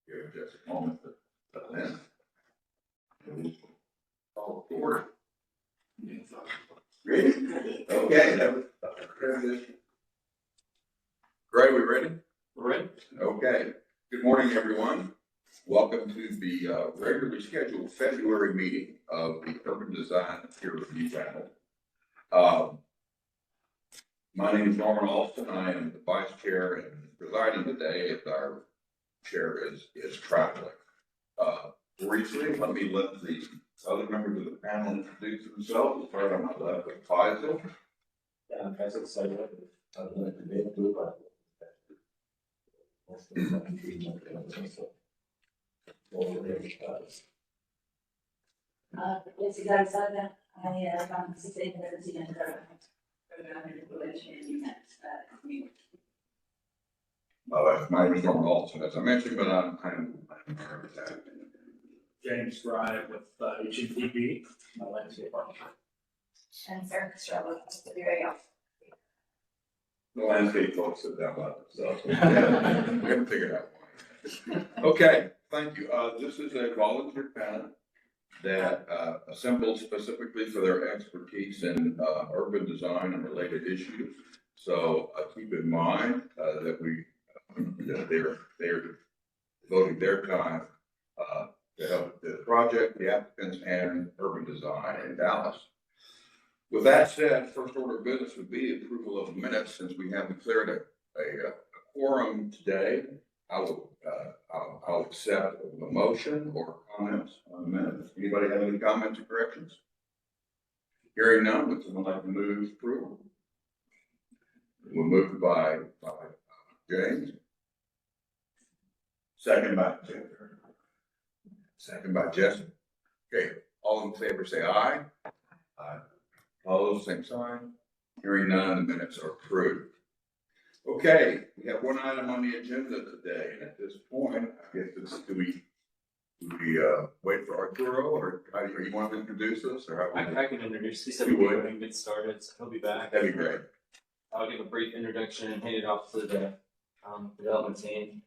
Give just a moment to settle in. Call to order. Ready? Okay, that was transition. Gray, we ready? We're ready. Okay. Good morning, everyone. Welcome to the regularly scheduled February meeting of the Urban Design Peer Review Panel. My name is Norman Alston. I am the vice chair and presiding today as our chair is traveling. Briefly, let the other members of the panel introduce themselves. Start on my left with Faisal. Faisal Sayyed, Yes, Gonzaga, I am sustainability and My name is Norman Alston, as I mentioned, but I'm James Fry with HETB, my landscape architect. and Sarah Struggle to be very often. the landscape folks sit down by themselves. Yeah, we haven't figured out why. Okay, thank you. This is a volunteer panel that assembled specifically for their expertise in urban design and related issues. So keep in mind that they're devoting their time to help the project, the applicants, and urban design in Dallas. With that said, first order of business would be approval of minutes. Since we have declared a quorum today, I'll accept a motion or comments on the minutes. Anybody have any comments or corrections? Hearing none, would someone like to move approval? We'll move by James. Second by Jennifer. Second by Jesse. Okay, all in favor say aye. Aye. Opposed, same sign. Hearing none, the minutes are approved. Okay, we have one item on the agenda today, and at this point, I guess do we wait for Arturo, or you want to introduce us, or how? I can introduce. He said You we would? can get started, so he'll be back. That'd be great. I'll give a brief introduction and hand it off to the development team.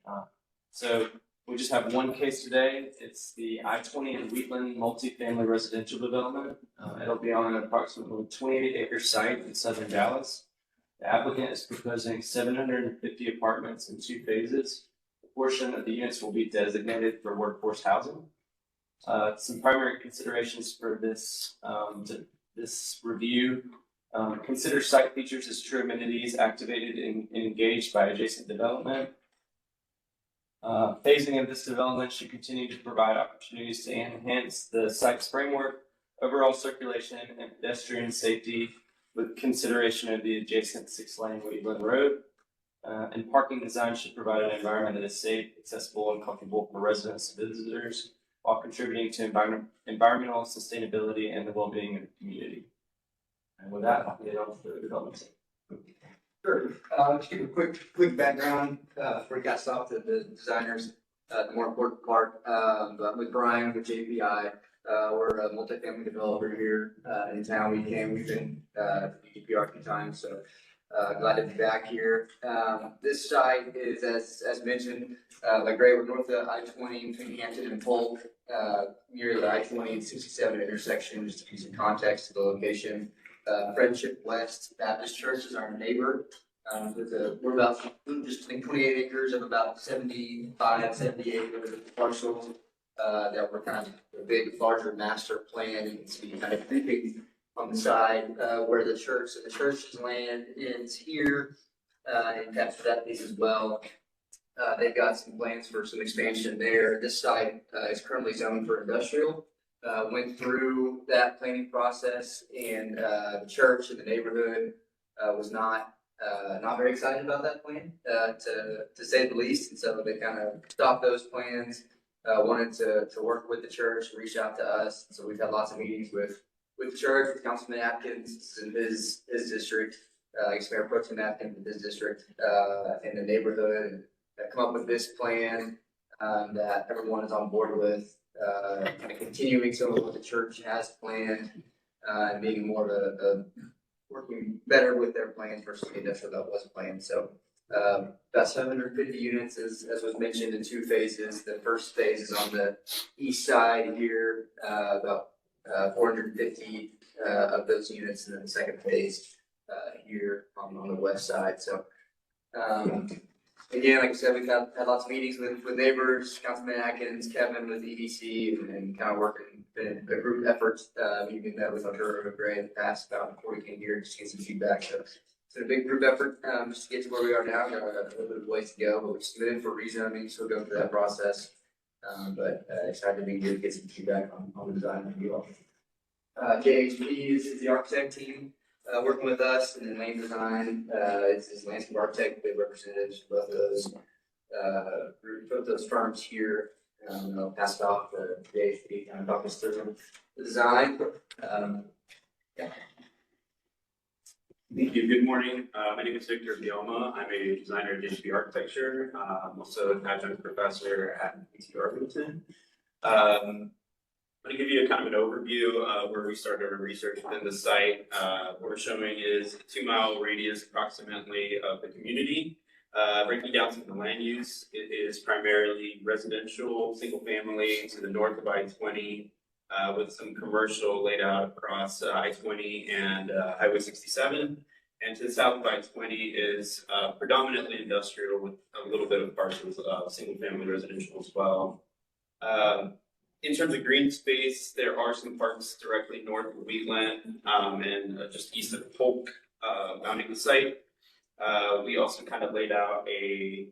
So we just have one case today. It's the I-20 and Wheatland multifamily residential development. It'll be on an approximately 28-acre site in southern Dallas. The applicant is proposing 750 apartments in 2 phases. A portion of the units will be designated for workforce housing. Some primary considerations for this review. Consider site features as true amenities activated and engaged by adjacent development. Phasing of this development should continue to provide opportunities to enhance the site's framework, overall circulation, and pedestrian safety with consideration of the adjacent 6-lane Wheatland Road. And parking design should provide an environment that is safe, accessible, and comfortable for residents and visitors while contributing to environmental sustainability and the well-being of the community. And with that, I'll get on to the development team. Sure. Just give a quick background before we got off to the designers. The more important part, but with Brian with JPI, we're a multifamily developer here in town. We've been DPR a few times, so glad to be back here. This site is, as mentioned, like Gray, we're north of I-20 between Hampton and Polk, near the I-20 and 67 intersection. Just to give some context to the location. Friendship West Baptist Church is our neighbor. We're about just 28 acres of about 75, 78 acres of parcels that were kind of a big, larger master plan. You can see kind of creeping on the side where the church's land ends here, and capture that piece as well. They've got some plans for some expansion there. This site is currently zoned for industrial. Went through that planning process, and the church and the neighborhood was not very excited about that plan, to say the least. And so they kind of stopped those plans. Wanted to work with the church, reach out to us. So we've had lots of meetings with the church, with Councilman Atkins in his district, Mayor Pro Tem Atkins in his district, in the neighborhood, and come up with this plan that everyone is on board with. Kind of continuing some of what the church has planned, and being more of a working better with their plans versus the industrial that was planned. So About 750 units, as was mentioned, in two phases. The first phase is on the east side here, about 450 of those units, and then the second phase here on the west side. So, again, like I said, we've had lots of meetings with neighbors, Councilman Atkins, Kevin with EDC, and kind of working in a group effort. Even met with Ontario Gray in the past about before we came here, just to get some feedback. So it's been a big group effort just to get to where we are now. Got a little bit of ways to go, but we're submitted for rezoning, so we'll go through that process. But excited to be here to get some feedback on the design of you all. JHP is the architect team working with us in the main design. It's landscape architect, they representatives for both those firms here. I'll pass it off to JHP kind of talk us through the design. Yeah. Thank you. Good morning. My name is Victor Bielma. I'm a designer at JHP Architecture. I'm also an adjunct professor at UT Arlington. I'm going to give you a kind of an overview of where we started our research within the site. What we're showing is a 2-mile radius approximately of the community. Breaking down some of the land use, it is primarily residential, single family to the north of I-20, with some commercial laid out across I-20 and Highway 67. And to the south of I-20 is predominantly industrial with a little bit of parcels of single family residential as well. In terms of green space, there are some parks directly north of Wheatland and just east of Polk bounding the site. We also kind of laid out a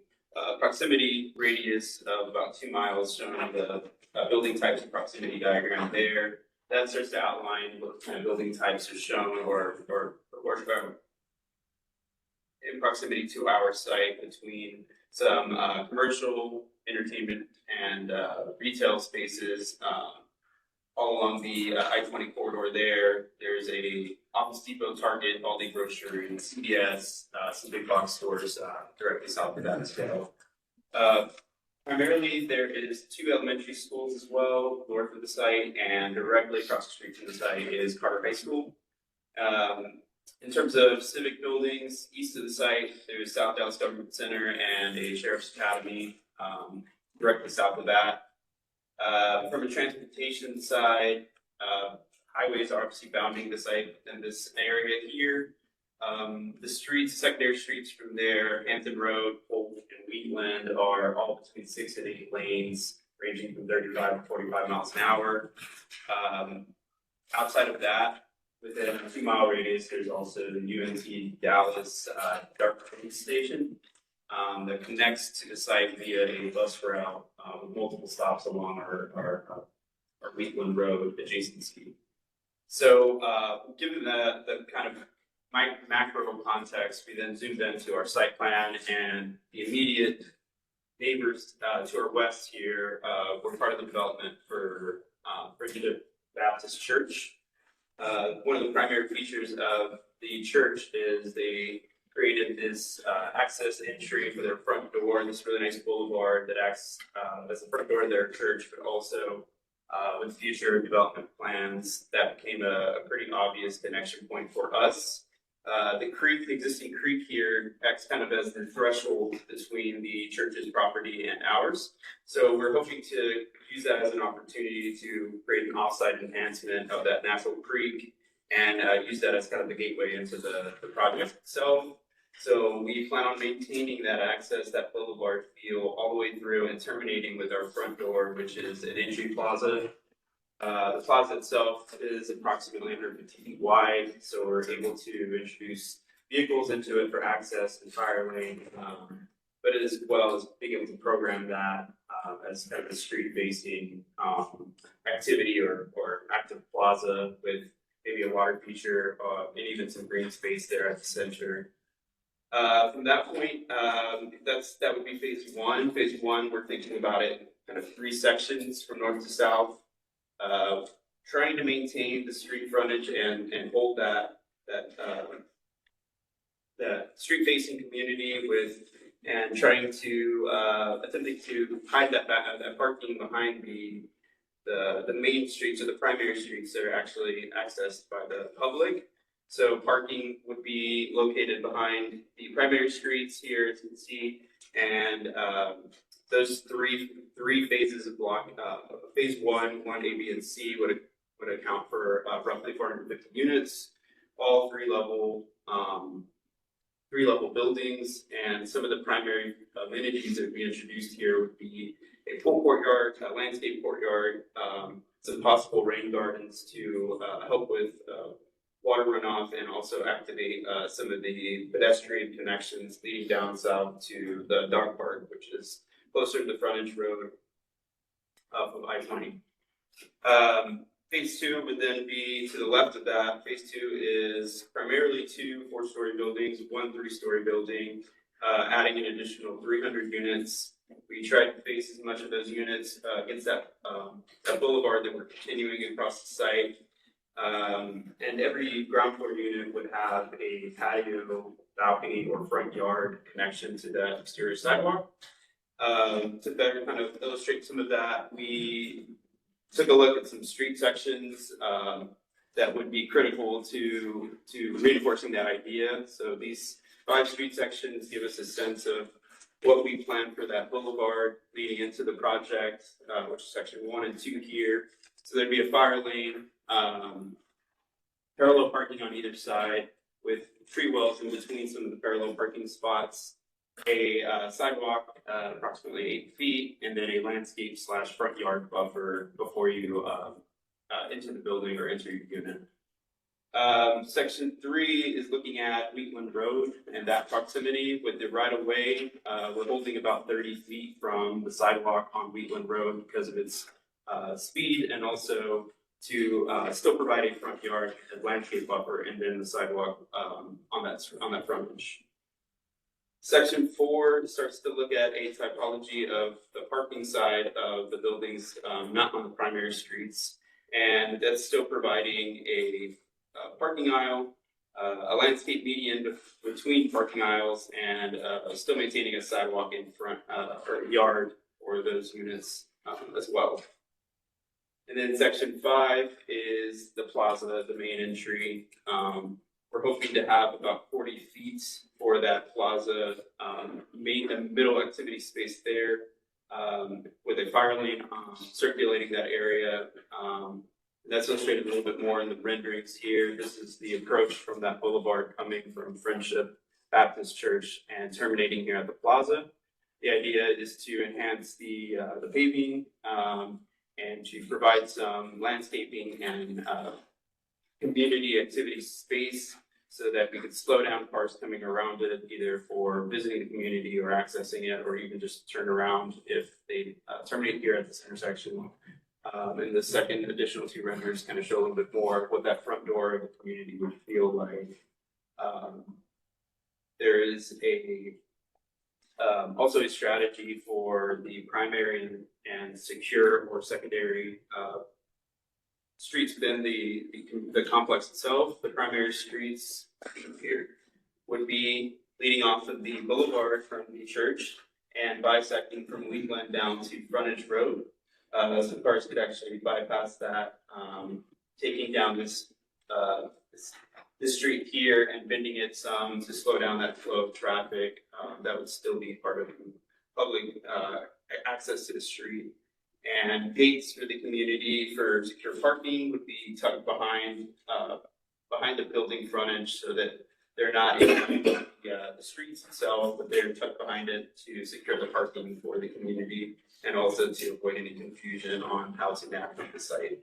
proximity radius of about 2 miles, showing the building types and proximity diagram there. That starts to outline what kind of building types are shown or in proximity to our site between some commercial, entertainment, and retail spaces all along the I-20 corridor there. There's a Office Depot, Target, Aldi Grocery, and CVS, some big box stores directly south of that as well. Primarily, there is 2 elementary schools as well, north of the site, and directly across the street from the site is Carter High School. In terms of civic buildings, east of the site, there's South Dallas Government Center and a Sheriff's Academy directly south of that. From a transportation side, highways are obviously bounding the site in this area here. The streets, secondary streets from there, Hampton Road, Polk, and Wheatland are all between 6 and 8 lanes, ranging from 35 to 45 miles an hour. Outside of that, within a 2-mile radius, there's also the UNT Dallas Dark Police Station that connects to the site via a bus route with multiple stops along our Wheatland Road adjacency. So, given the kind of macro context, we then zoomed into our site plan, and the immediate neighbors to our west here were part of the development for Virginia Baptist Church. One of the primary features of the church is they created this access entry for their front door, this really nice boulevard that acts as the front door of their church, but also with future development plans, that became a pretty obvious connection point for us. The existing creek here acts kind of as the threshold between the church's property and ours. So we're hoping to use that as an opportunity to create an offsite enhancement of that natural creek and use that as kind of the gateway into the project itself. So we plan on maintaining that access, that boulevard feel all the way through and terminating with our front door, which is an entry plaza. The plaza itself is approximately 150 feet wide, so we're able to introduce vehicles into it for access and fire lane, but as well as being able to program that as kind of a street-facing activity or active plaza with maybe a water feature and even some green space there at the center. From that point, that would be phase 1. Phase 1, we're thinking about it in kind of 3 sections from north to south. Trying to maintain the street frontage and hold that street facing community with, and trying to attempting to hide that parking behind the main streets or the primary streets that are actually accessed by the public. So parking would be located behind the primary streets here, as you can see, and those three phases of block, phase one, A, B, and C would account for roughly 450 units, all three level buildings, and some of the primary amenities that would be introduced here would be a full courtyard, a landscape courtyard, some possible rain gardens to help with water runoff and also activate some of the pedestrian connections leading down south to the dog park, which is closer to the frontage road of I-20. Phase two would then be to the left of that. Phase two is primarily 2 4-story buildings, 1 3-story building, adding an additional 300 units. We tried to face as much of those units against that boulevard that we're continuing across the site. And every ground floor unit would have a patio, balcony, or front yard connection to the exterior sidewalk. To better kind of illustrate some of that, we took a look at some street sections that would be critical to reinforcing that idea. So these 5 street sections give us a sense of what we plan for that boulevard leading into the project, which is section 1 and 2 here. So there'd be a fire lane, parallel parking on either side with tree wells in between some of the parallel parking spots, a sidewalk approximately 8 feet, and then a landscape / front yard buffer before you enter the building or enter your unit. Section 3 is looking at Wheatland Road and that proximity with the right of way. We're holding about 30 feet from the sidewalk on Wheatland Road because of its speed, and also to still provide a front yard and landscape buffer, and then the sidewalk on that frontage. Section 4 starts to look at a typology of the parking side of the buildings, not on the primary streets, and that's still providing a parking aisle, a landscape median between parking aisles, and still maintaining a sidewalk in front or yard for those units as well. And then section 5 is the plaza, the main entry. We're hoping to have about 40 feet for that plaza, middle activity space there, with a fire lane circulating that area. That's illustrated a little bit more in the renderings here. This is the approach from that boulevard coming from Friendship Baptist Church and terminating here at the plaza. The idea is to enhance the paving and to provide some landscaping and community activity space so that we could slow down cars coming around it, either for visiting the community or accessing it, or even just turn around if they terminate here at this intersection. And the second additional 2 renders kind of show a little bit more what that front door of the community would feel like. There is also a strategy for the primary and secure or secondary streets within the complex itself. The primary streets here would be leading off of the boulevard from the church and bisecting from Wheatland down to Frontage Road. So cars could actually bypass that, taking down this street here and bending it some to slow down that flow of traffic. That would still be part of public access to the street. And gates for the community for secure parking would be tucked behind the building frontage, so that they're not in the streets itself, but they're tucked behind it to secure the parking for the community, and also to avoid any confusion on how to navigate the site.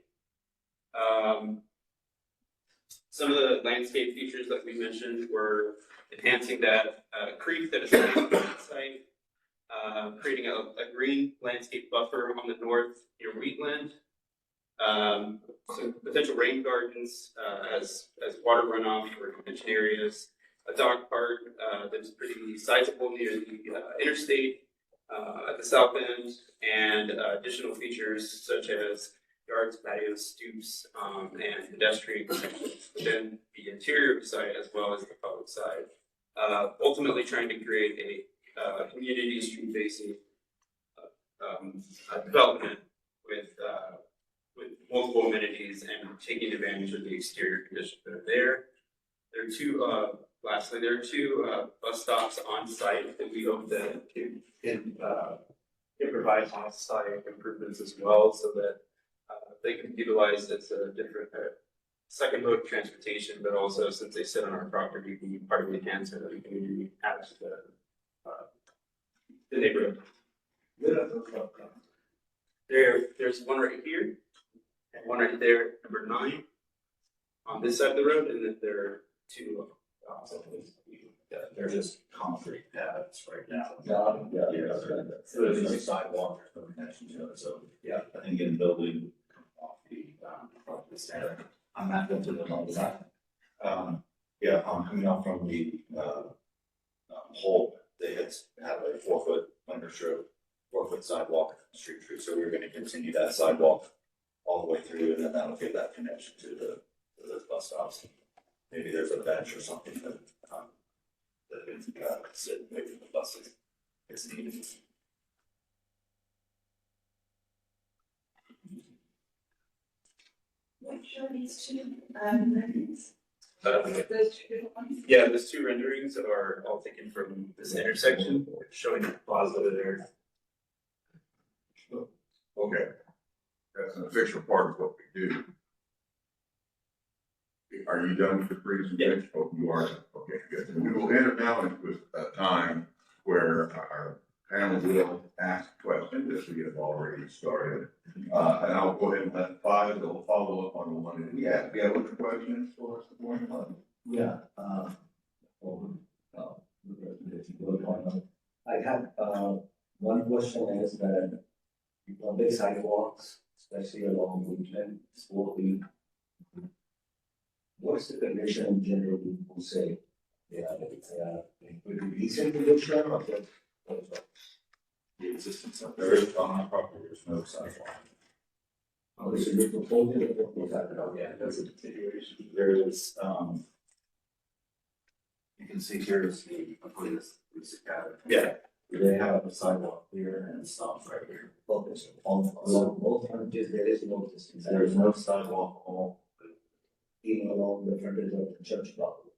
Some of the landscape features that we mentioned were enhancing that creek that is on the site, creating a green landscape buffer on the north near Wheatland, some potential rain gardens as water runoff for convention areas, a dog park that's pretty sizable near the interstate at the south end, and additional features such as yards, patios, stoops, and pedestrian connections within the interior of the site as well as the public side. Ultimately trying to create a community street facing development with multiple amenities and taking advantage of the exterior conditions that are there. lastly, there are two, bus stops on site that we hope that can provide on-site improvements as well, so that, they can utilize as a different, second mode of transportation, but also since they sit on our property, be part of the enhancement of the community as the neighborhood. There's one right here, and one right there, number 9, on this side of the road, and then there are two. They're just concrete pads right now. Yeah. So there's no sidewalk, there's no connection to it, so, yeah, I think in building off the standard, I'm not going to the wrong design. Yeah, I'm coming out from the, hole, they had a 4-foot understroke, 4-foot sidewalk, street tree, so we're gonna continue that sidewalk all the way through, and then that'll give that connection to the bus stops. Maybe there's a bench or something that, that can, sit maybe the buses, it's needed. Which are these two, renderings? Those two different ones? Yeah, those two renderings are all taken from this intersection, showing the plaza there. Okay. That's an official part of what we do. Are you done with the presentation? Oh, you are. Okay, good. We will enter now into a time where our panel will ask questions, as we have already started. And I'll go ahead and let 5, they'll follow up on the one that we had. We have other questions for us? Yeah, I have, one question is that public sidewalks, especially along Woodland, Spokane, what's the condition generally people say? Yeah, it's pretty decent condition or just? The existence of there is on our property, there's no sidewalk. Oh, so you're proposing it, Yeah, that's a continuation. There is, you can see here is the police academy. Yeah. They have a sidewalk here and it stops right here. focus along both frontages, there is no distance. There is no sidewalk all, Even along the frontage of the church property.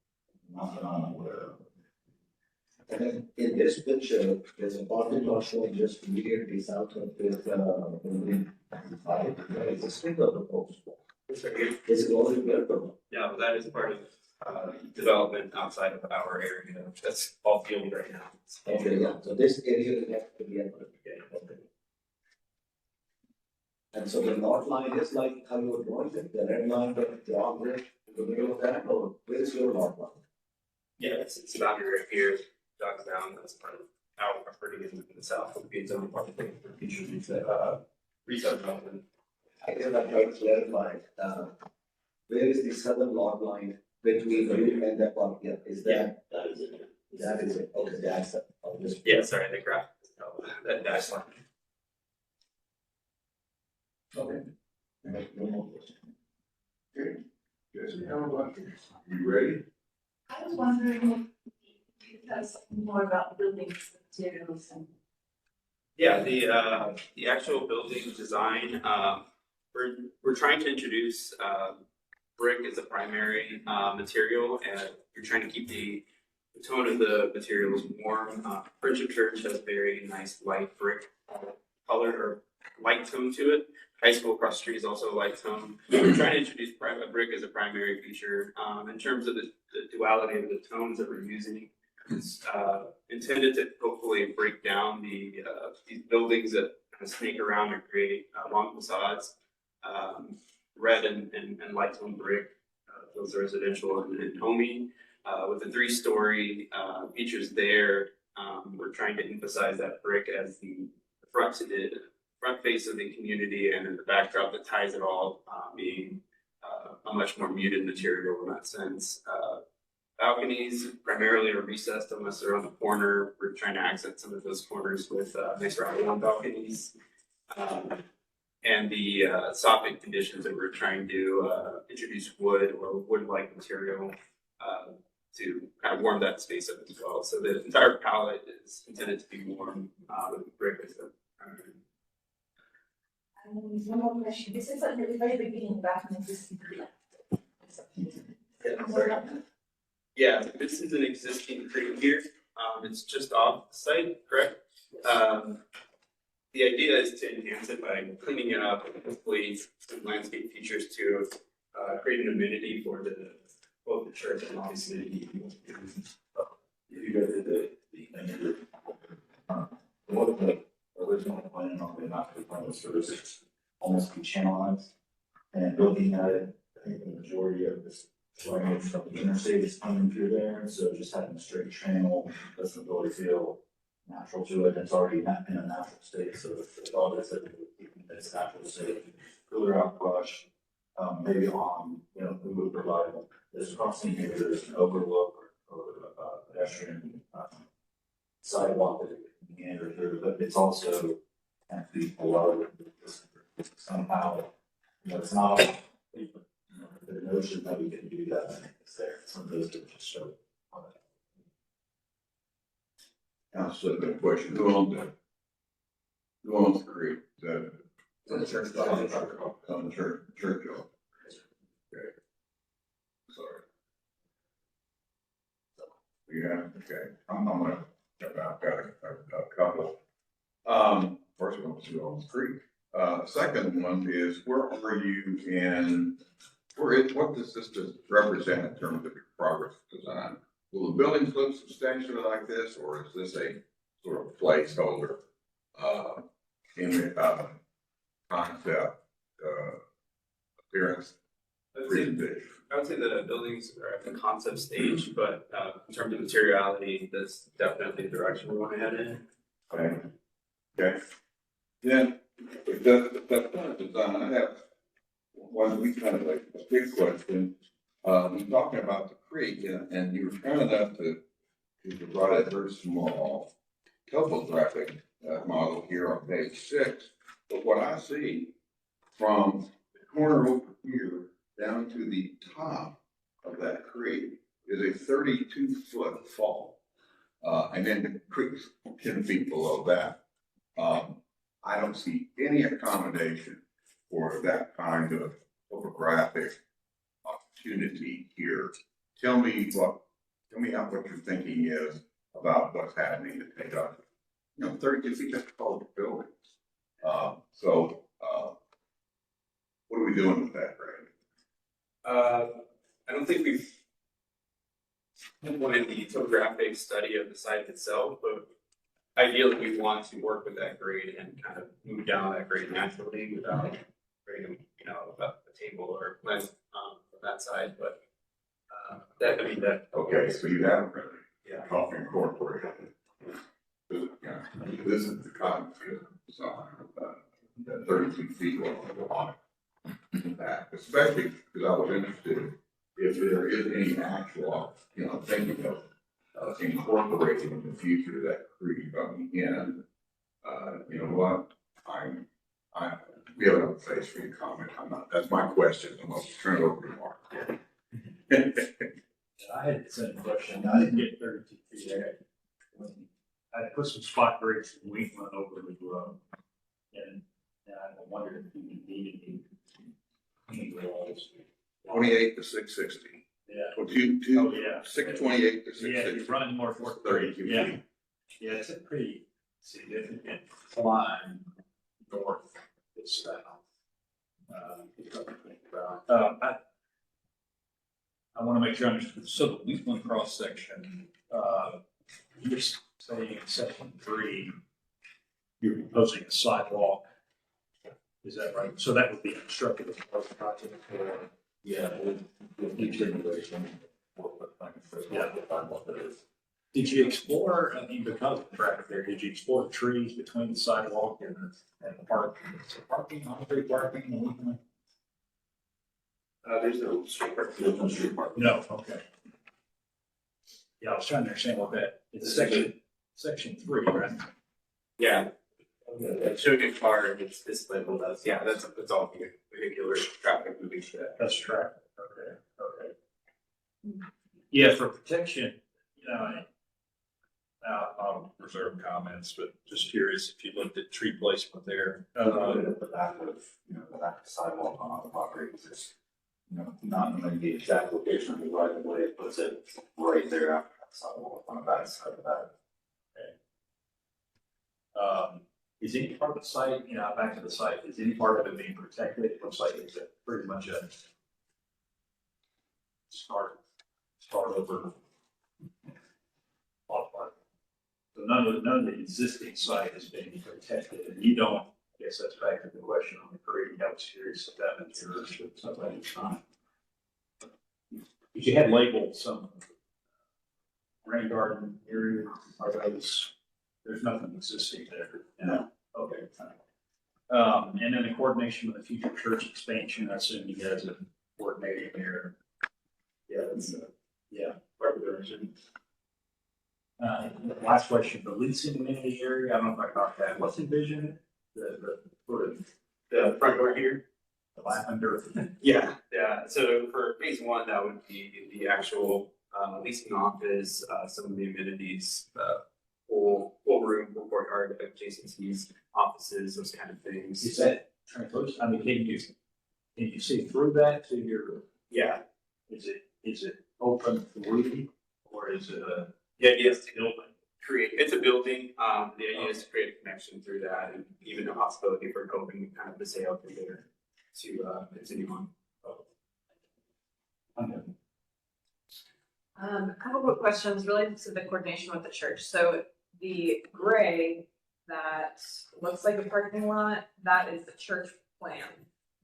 not that I'm aware of. And then in this picture, there's a parking lot showing just immediately south of this, building. There is a sprinkler proposed. Is it already built or not? Yeah, but that is part of, development outside of our area, that's all field right now. Okay, yeah, so this area will have to be a. Okay. And so the north line is like how you would want it, the red line that draw there, the middle of that, or where's your north line? Yeah, it's boundary right here, dogs down, that's part of our property in the south, would be its own part of the future, retail development. I guess I'm trying to clarify, where is the southern lot line between you and that park, yeah, is that? That is it. That is it, okay, that's it, I'll just. Yeah, sorry, the graph, that dash line. Okay. No more questions. Okay. Jesse, how about you? You ready? I was wondering if you could tell us something more about buildings, materials and. Yeah, the actual building design, we're trying to introduce, brick as a primary, material, and we're trying to keep the tone of the materials warm. Friendship Church has very nice light brick color or light tone to it. High school across the street is also a light tone. We're trying to introduce brick as a primary feature. In terms of the duality of the tones that we're using, it's intended to hopefully break down these buildings that kind of snake around and create long facades. Red and light tone brick, those are residential and homey. With the 3-story features there, we're trying to emphasize that brick as the front face of the community, and in the backdrop that ties it all, being a much more muted material in that sense. Balconies primarily are recessed unless they're on the corner. We're trying to accent some of those corners with nice round balconies. And the soffit conditions that we're trying to introduce wood or wood-like material to kind of warm that space up as well. So the entire palette is intended to be warm with brick as the primary. One more question, this is at the very beginning back in existing. Yeah, this is an existing creek here. It's just off the site, correct? The idea is to enhance it by cleaning it up and hopefully some landscape features to create an amenity for both the church and obviously the people. If you go to the what the original plan on the master plan was sort of almost be channelized. And looking at it, I think the majority of this drainage from the interstate is coming through there, and so just having a straight channel doesn't really feel natural to it. It's already not in a natural state, so it's all that's it, it's natural state, cooler out brush. Maybe on, we would provide this crossing here, there's an overlook or pedestrian sidewalk that can meander through, but it's also 10 feet below somehow. It's not the notion that we can do that. I think it's there. Some of those that just show. That's a good question. Who owns it? Who owns the creek? The church. On the church. Okay. Sorry. Yeah, okay. I'm gonna jump out. Got a couple. First one was who owns the creek. Second one is where are you in, what does this represent in terms of your progress design? Will the buildings look substantially like this, or is this a sort of placeholder, concept, appearance, presentation? I would say that buildings are at the concept stage, but in terms of materiality, that's definitely the direction we want to head in. Okay. Then, the kind of design, I have one, we kind of like a big question. We're talking about the creek, and you were kind enough to provide a very small topographic model here on page 6. But what I see from the corner over here down to the top of that creek is a 32-foot fall. And then the creek's 10 feet below that. I don't see any accommodation for that kind of topographic opportunity here. Tell me what your thinking is about what's happening to take up, 32 feet, that's called buildings. What are we doing with that, Greg? I don't think we've implemented the topographic study of the site itself, but ideally we want to work with that grade and kind of move down that grade naturally without creating, a table or lens from that side. But that. Okay, so you haven't really, Yeah. talking incorporated. Yeah, this is the concept, so, that 32 feet on that, especially because I was interested if there is any actual, thinking of incorporating in the future that creek coming in. You know what? We have another place for you to comment. That's my question. I'm going to turn it over to Mark. I had the same question. I didn't get 32 feet there. I had put some spot breaks and Wheatland over the road. And I wondered if you needed any walls. 28 to 660. Yeah. Well, Oh, yeah. 628 to Yeah, 660. you're running more for 32 Yeah. feet. Yeah, it's a pretty significant climb north to south. I want to make sure I understand. So the Wheatland cross section, you're saying in section 3, you're proposing a sidewalk. Is that right? So that would be constructed as part of the project or? Yeah, with each generation, Did you explore, because of the traffic there, did you explore the trees between the sidewalk and the park? Is it parking, on-street parking? There's no street parking. There's no street parking. No, okay. Yeah, I was trying to understand what that, it's section 3, right? Yeah. Showing a car and it's labeled as, that's all vehicular traffic moving to that. That's traffic, okay. Yeah, for protection, I'll reserve comments, but just curious if you looked at tree placement there. The back of, the back sidewalk on the property is just you know, not knowing the exact location of the right of way, it puts it right there after that sidewalk on the back side of that. Is any part of the site, you know, back to the site, is any part of it being protected? It looks like it's pretty much a start over. Off part. So none of the existing site is being protected, and you don't, I guess that's back to the question on the creek. I was curious if that material should something at the time. If you had labeled some rain garden area, are those, there's nothing existing there, you know? Okay. And then the coordination with the future church expansion, I assume you guys are coordinating there. Yeah, that's, yeah, part of the direction. Last question, the leasing amenity area, I don't know if I caught that. What's envisioned? The sort of The front door here. the lavender. Yeah, so for phase one, that would be the actual leasing office, some of the amenities, full room, full courtyard, adjacencies, offices, those kind of things. Is that translucent? I mean, can you see through that to your, Yeah, is it open through or is it a? the idea is to create, it's a building, the idea is to create a connection through that and even a possibility for opening kind of the sale through there to continue on. A couple of questions related to the coordination with the church. So the gray that looks like a parking lot, that is the church plan.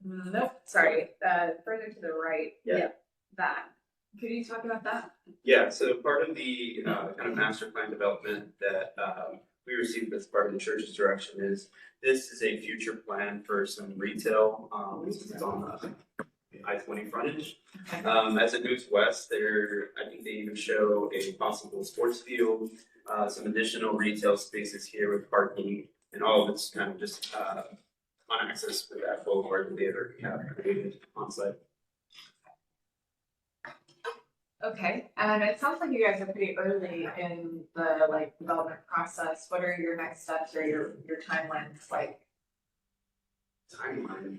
Nope, sorry, further to the right. Yeah. That. Could you talk about that? Yeah, so part of the kind of master plan development that we received as part of the church's direction is this is a future plan for some retail. This is on the I-20 frontage. As it moves west, I think they even show a possible sports field, some additional retail spaces here with parking, and all of it's kind of just on access for that boulevard that they already have created on site. Okay, and it sounds like you guys are pretty early in the development process. What are your next steps or your timelines like? Timeline.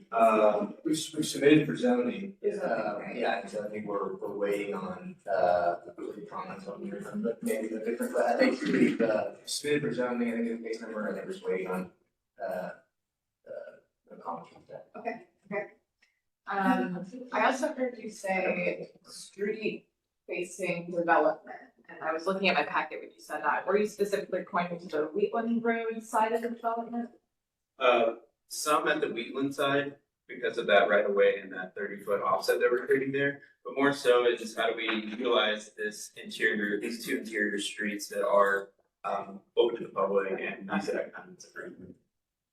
We submitted for zoning. Right. Yeah, and so I think we're waiting on, comments on but maybe the different, but I think we've, submitted for zoning, I think the case number, I think we're just waiting on, the comments from that. Okay. I also heard you say street facing development, and I was looking at my packet when you said that. Were you specifically pointing to the Wheatland Road side of the development? Some at the Wheatland side because of that right away and that 30-foot offset that we're creating there. But more so is just how do we utilize these two interior streets that are open to the public and use that kind of agreement.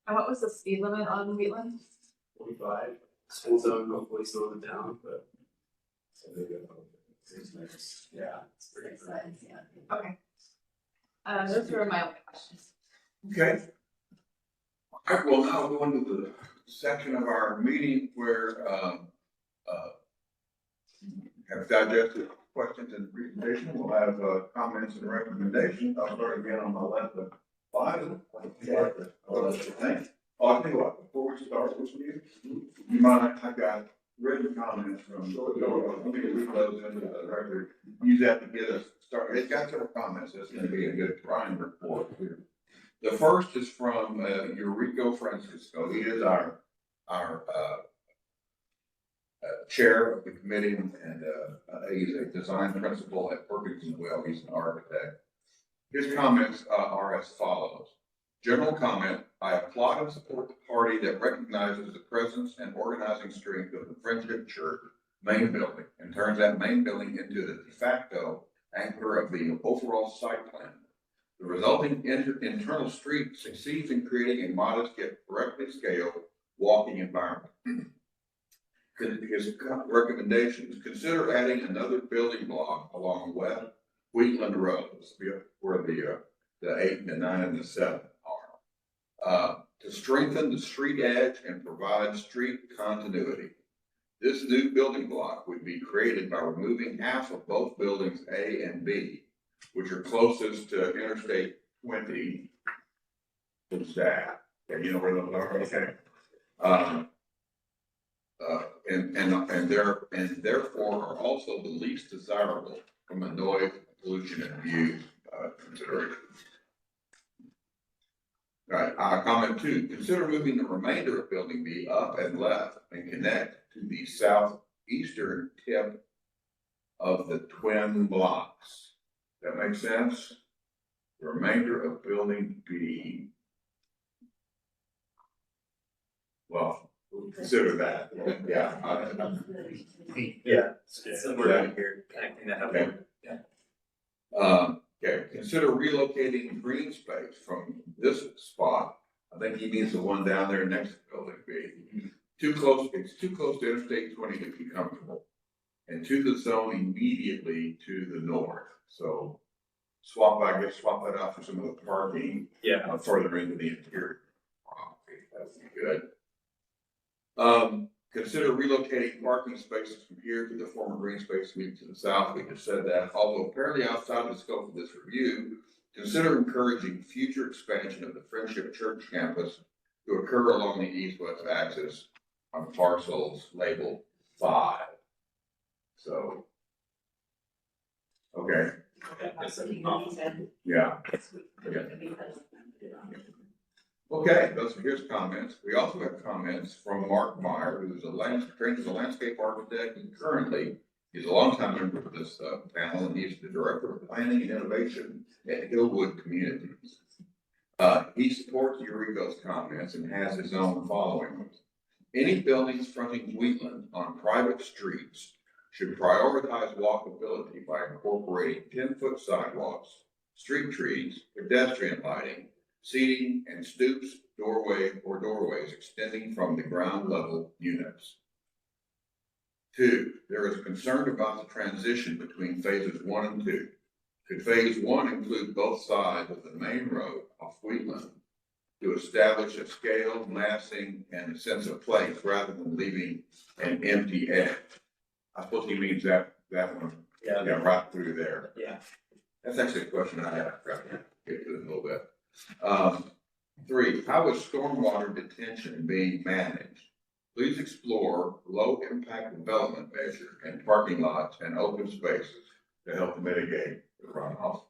And what was the speed limit on Wheatland? 45 school zone, hopefully still in the town, but yeah, it's pretty exciting. Okay. Those were my only questions. Okay. All right, well, now we'll go into the section of our meeting where, have digested questions and presentation. We'll have, comments and recommendations. I'll start again on my left of five. Thanks. Oh, I tell you what, before we start with you mind, I got written comments from, let me read those into the record. Use that to get us started. It's got several comments. It's gonna be a good primer for it here. The first is from Eurico Francisco. He is our chair of the committee, and he's a design principal at Perkins & Will. He's an architect. His comments are as follows. General comment, I applaud and support the party that recognizes the presence and organizing strength of the Friendship Church main building and turns that main building into the de facto anchor of the overall site plan. The resulting internal street succeeds in creating a modest yet correctly scaled walking environment. His recommendations, consider adding another building block along West Wheatland Road, where the 8, the 9, and the 7 are, to strengthen the street edge and provide street continuity. This new building block would be created by removing half of both buildings A and B, which are closest to Interstate 20. What's that? Yeah, you know where those are? Okay. and therefore are also the least desirable from a noise, pollution, and view, consideration. All right, comment 2, consider moving the remainder of building B up and left and connect to the southeastern tip of the twin blocks. That makes sense? The remainder of building B. Well, we'll consider that, yeah. Yeah, somewhere in here, connecting that up. Okay. Okay, consider relocating green space from this spot. I think he means the one down there next to building B. It's too close to Interstate 20 to be comfortable. And to the zone immediately to the north. So swap that out for some of the parking. Yeah. Further into the interior. Okay, that's good. Consider relocating parking spaces from here to the former green space leading to the south. We just said that, although apparently outside the scope of this review, consider encouraging future expansion of the Friendship Church campus to occur along the east-west axis on parcels labeled 5. So, okay, yeah. Okay, here's comments. We also have comments from Mark Meyer, who is trained as a landscape architect and currently is a longtime member of this panel, and he's the director of planning and innovation at Hillwood Communities. He supports Eureka's comments and has his own following. Any buildings fronting Wheatland on private streets should prioritize walkability by incorporating 10-foot sidewalks, street trees, pedestrian lighting, seating, and stoops, doorways extending from the ground level units. 2, there is concern about the transition between phases 1 and 2. Could phase 1 include both sides of the main road off Wheatland to establish a scale, massing, and a sense of place rather than leaving an empty edge? I suppose he means that one. Yeah. Right through there. Yeah. That's actually a question I have. I'll get to it in a little bit. 3, how is stormwater detention being managed? Please explore low impact development measure and parking lots and open spaces to help mitigate the runoff.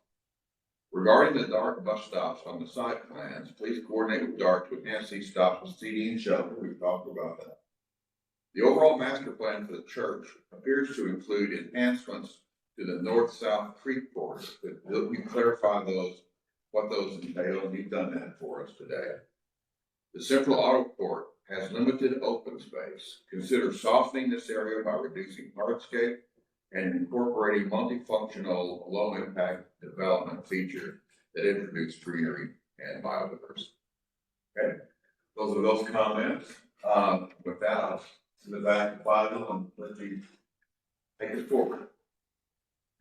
Regarding the DART bus stops on the site plans, please coordinate with DART to enhance these stops with seating and shelter. We've talked about that. The overall master plan for the church appears to include enhancements to the north-south creek corridor. We clarify what those entail, and you've done that for us today. The central auto court has limited open space. Consider softening this area by reducing hardscape and incorporating multifunctional, low-impact development features that introduce greenery and biodiversity. Okay, those are those comments. With that, I'll send it back to Fadil and let you take it forward.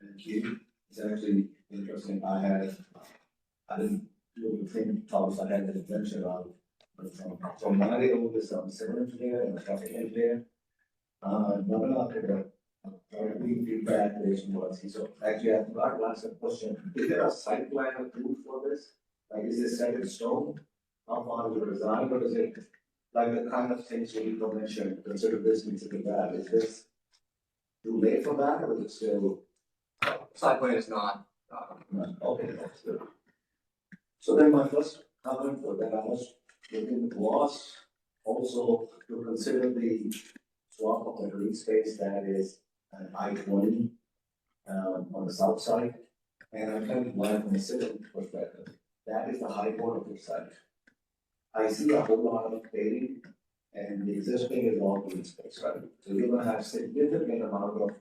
Thank you. It's actually interesting. I didn't really think Thomas, I had an adventure on, but from my old is civil engineer and a traffic engineer. Not an architect. Really feedback was, so actually I forgot to ask a question. Is there a site plan approved for this? Like, is this set in stone? How far is the design, or is it like the kind of things you mentioned, consider this, consider that? Is this too late for that, or is it still? Site plan is not, Okay, that's good. So then my first comment for that, I was looking was also to consider the swap of the green space that is an I-20 on the south side. And I'm kind of glad from a civil perspective, that is the high point of the site. I see a whole lot of paving and the existing is all green space, right? So you're gonna have significant amount of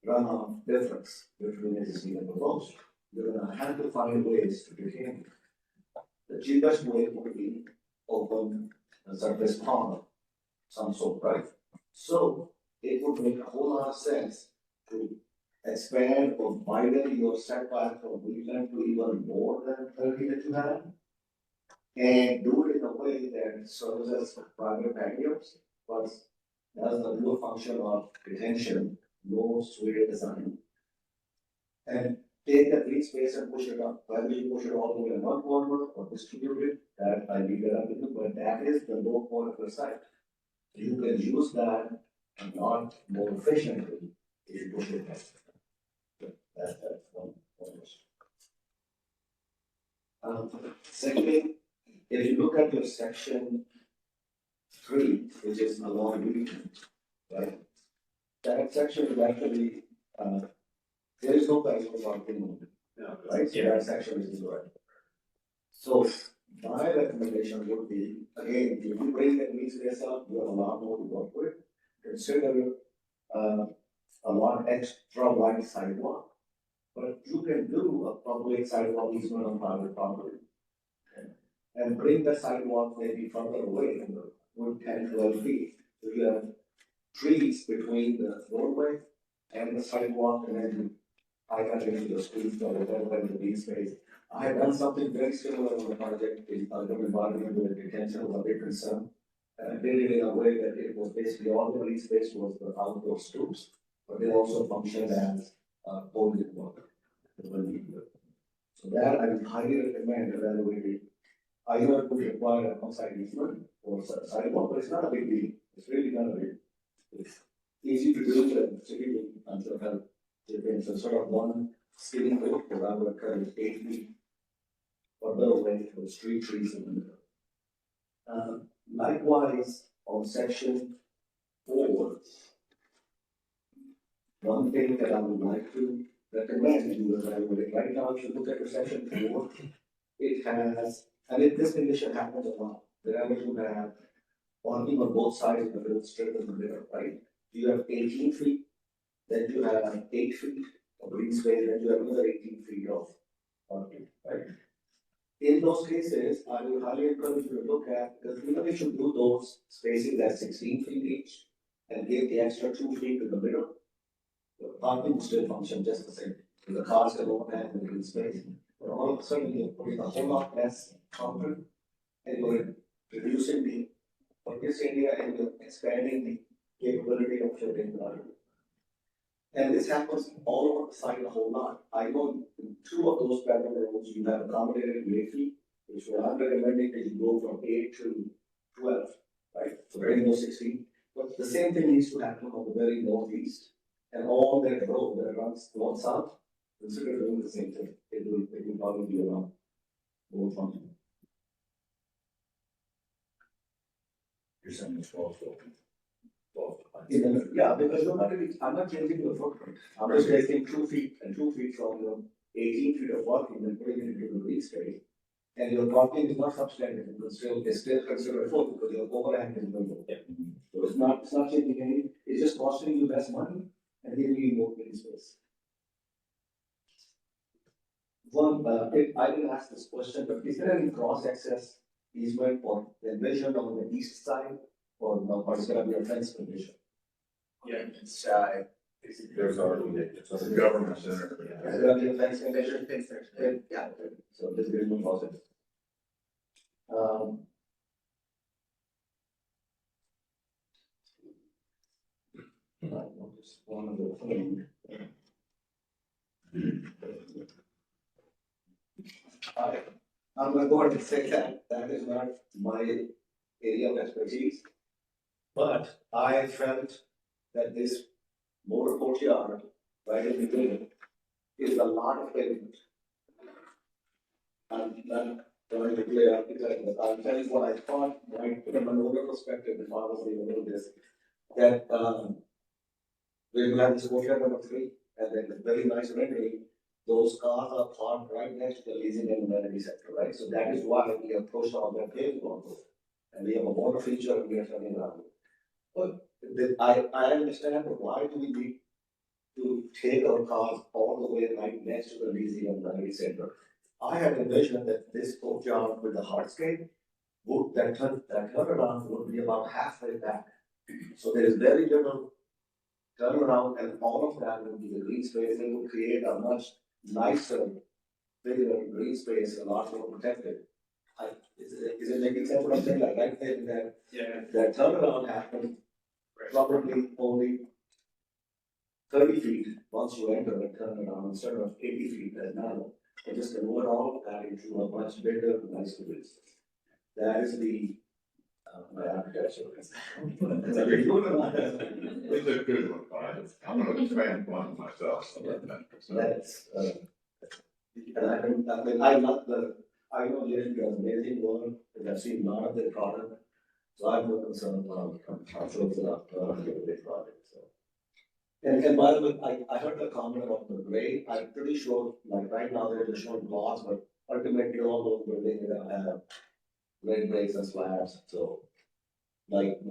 runoff difference between existing and proposed. You're gonna have to find ways to retain it. The cheapest way would be open a surface pond, some sort, right? So it would make a whole lot of sense to expand or widen your setback from Wheatland to even more than 30 that you have. And do it in a way that serves as private patios, but does the dual function of retention, no swale design. And take the green space and push it up, whether you push it all the way in one corner or distribute it, that I leave that up to you, but that is the low point of the site. You can use that and not more efficiently if you push it back. That's one question. Secondly, if you look at your section 3, which is along region, right? That section is actually, there is no place for parking, right? So that section is right. So my recommendation would be, again, if you bring the green space up, you have a lot more to work with. Consider a lot extra wide sidewalk. But you can do a public sidewalk easement on private property. Okay? And bring the sidewalk maybe further away, with 10, 12 feet. So you have trees between the roadway and the sidewalk, and then I got into the streets or whatever in the green space. I have done something very similar on the project in urban environment where detention was a big concern. And I did it in a way that it was basically all the green space was the outdoor stoops, but they also functioned as polling work. So that I would highly recommend evaluating. I know it would require an outside easement or sidewalk, but it's not a big deal. It's really not a big. It's easy to do it. City until help. So sort of one skinny road for our current 8 feet. Or the way for street trees in the middle. Likewise, on section 4, one thing that I would like to recommend you evaluate right now, if you look at your section 4, it has, and if this condition happens a lot, wherever you have parking on both sides of the middle strip in the middle, right? You have 18 feet, then you have 8 feet of green space, then you have another 18 feet of parking, right? In those cases, I will highly encourage you to look at, because even if you do those spaces at 16 feet each and give the extra 2 feet in the middle, the parking will still function just the same. The cars can overhang the green space, but all of a sudden you're putting a whole lot less concrete and you're reducing the surface area and you're expanding the capability of your environment. And this happens all over the site a whole lot. I know in 2 of those parallel roads you have accommodated 8 feet, which what I'm recommending is you go from 8 to 12, right? So very low 16. But the same thing needs to happen on the very northeast. And all that road that runs north-south, consider doing the same thing. It will probably be around more function. You're saying it's 12 foot. 12 foot. Yeah, because I'm not changing the footprint. I'm just taking 2 feet and 2 feet from the 18 feet of parking and putting it into the green space. And your parking is not substandard, it's still considered full because your overhang is minimal. So it's not changing anything, it's just costing you less money and giving you more green space. One, I didn't ask this question, but is there any cross-access easement or envisioned on the east side or no, or is there gonna be a fence condition? Yeah, it's, There's already, it's a government center. Is there gonna be a fence condition? Yeah, so this is no process. Just one of the things. I'm gonna go ahead and say that is not my area of expertise. But I felt that this motor courtyard right in the middle is a lot of pavement. I'm not trying to play architect, but I'll tell you what I thought, right, from an older perspective, if I was able to do this, that, we will have this courtyard number 3, and then a very nice rendering. Those cars are parked right next to the leasing and amenity sector, right? So that is why we approached all that paved on those. And we have a water feature and we are turning around. But I understand, but why do we need to take our cars all the way right next to the leasing and amenity center? I had envisioned that this courtyard with the hardscape would, that turnaround would be about halfway back. So there is very little turnaround and all of that will be the green space. It will create a much nicer, bigger green space, a lot more protected. Is it making sense what I'm saying? Like I think that that turnaround happens probably only 30 feet once you enter the turnaround instead of 80 feet as now. And just convert all of that into a much bigger, nicer green space. That is the My architecture is. It's a good one, I'm gonna expand one myself. So That's, and I mean, I love I know Jerry does amazing work, and I've seen a lot of their product. So I'm more concerned about how close it up, the project, so. And by the way, I heard the comment about the grade, I'm pretty sure, like right now, they're just showing blocks, but ultimately all those buildings are gonna have grade breaks and slabs, so. Like,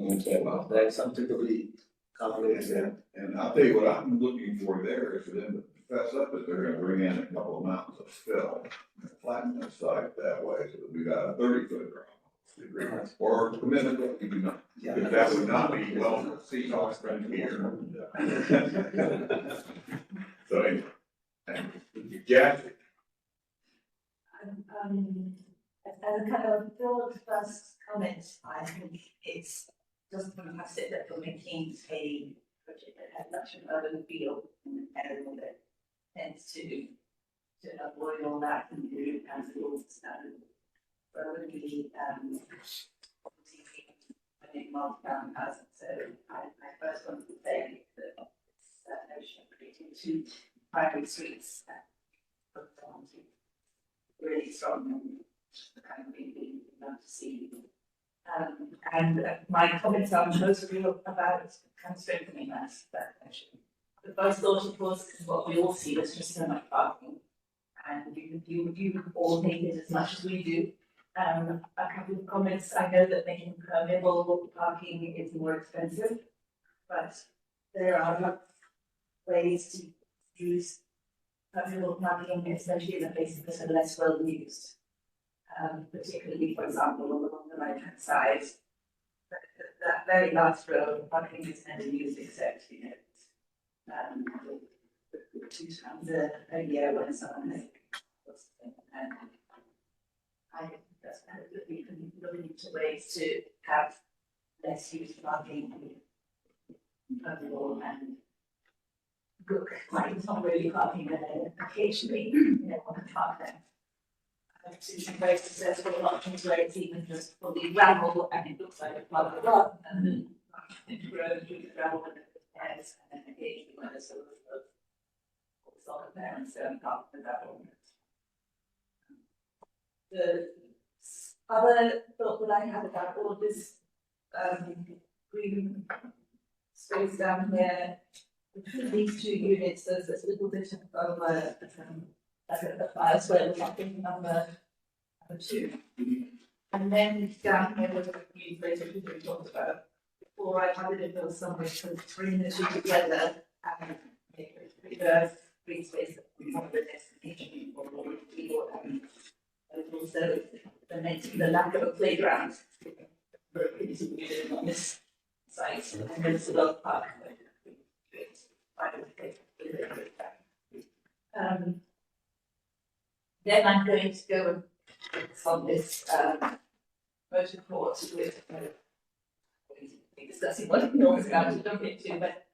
that's something to be calculated. And I'll tell you what I'm looking for there is for them to fess up that they're gonna bring in a couple of mountains of fill. And flatten the site that way, so that we got a 30-foot drop. Or commitment that we do not, Yeah. because that would not be well received from here. So anyway, thank you. Jack? As a kind of broad first comment, I think it's just fantastic that we're making a project that has such an urban feel and an area that tends to avoid all that and do councils urbanly, I think multi-family housing. So I first want to say that this notion of creating two private streets really strong and kind of being able to see. And my comments are mostly about kind of strengthening that connection. The first thought, of course, is what we all see, there's just so much parking. And you all hate it as much as we do. A couple of comments, I know that making permeable parking is more expensive, but there are ways to use permeable parking, especially in the places that are less well used. Particularly, for example, along the right-hand side, that very last row of parking is never used except, two times a year when someone has. And I think that's kind of that we can look into ways to have less use of parking overall and look like it's not really parking there occasionally, on the park there. I've seen some very successful options where it's even just fully gravel and it looks like a plug of rock and then it grows through the gravel and it pairs and then occasionally when there's sort of solid there and so part of the gravel. The other thought that I had about all this green space down here between these two units, there's this little bit of a fire swale blocking number 2. And then down here there's a green space which we talked about before. I wondered if there was some way to bring the two together and make a bigger green space that we want the destination for people and also the lack of a playground on this site and there's a dog park. Then I'm going to go on this motor court with discussing what it was about to jump into, but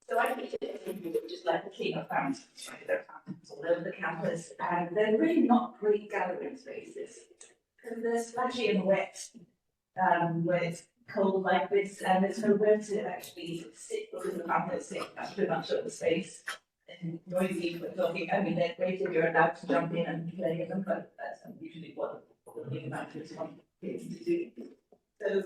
so I think it's just like the clean up fountains, there are fountains all over the campus, and they're really not great gathering spaces because they're splashy and wet when it's cold like this, and there's nowhere to actually sit because the campus takes up too much of the space. And noisy for talking. I mean, they're great if you're allowed to jump in and play in them, but that's usually what the managers want kids to do. So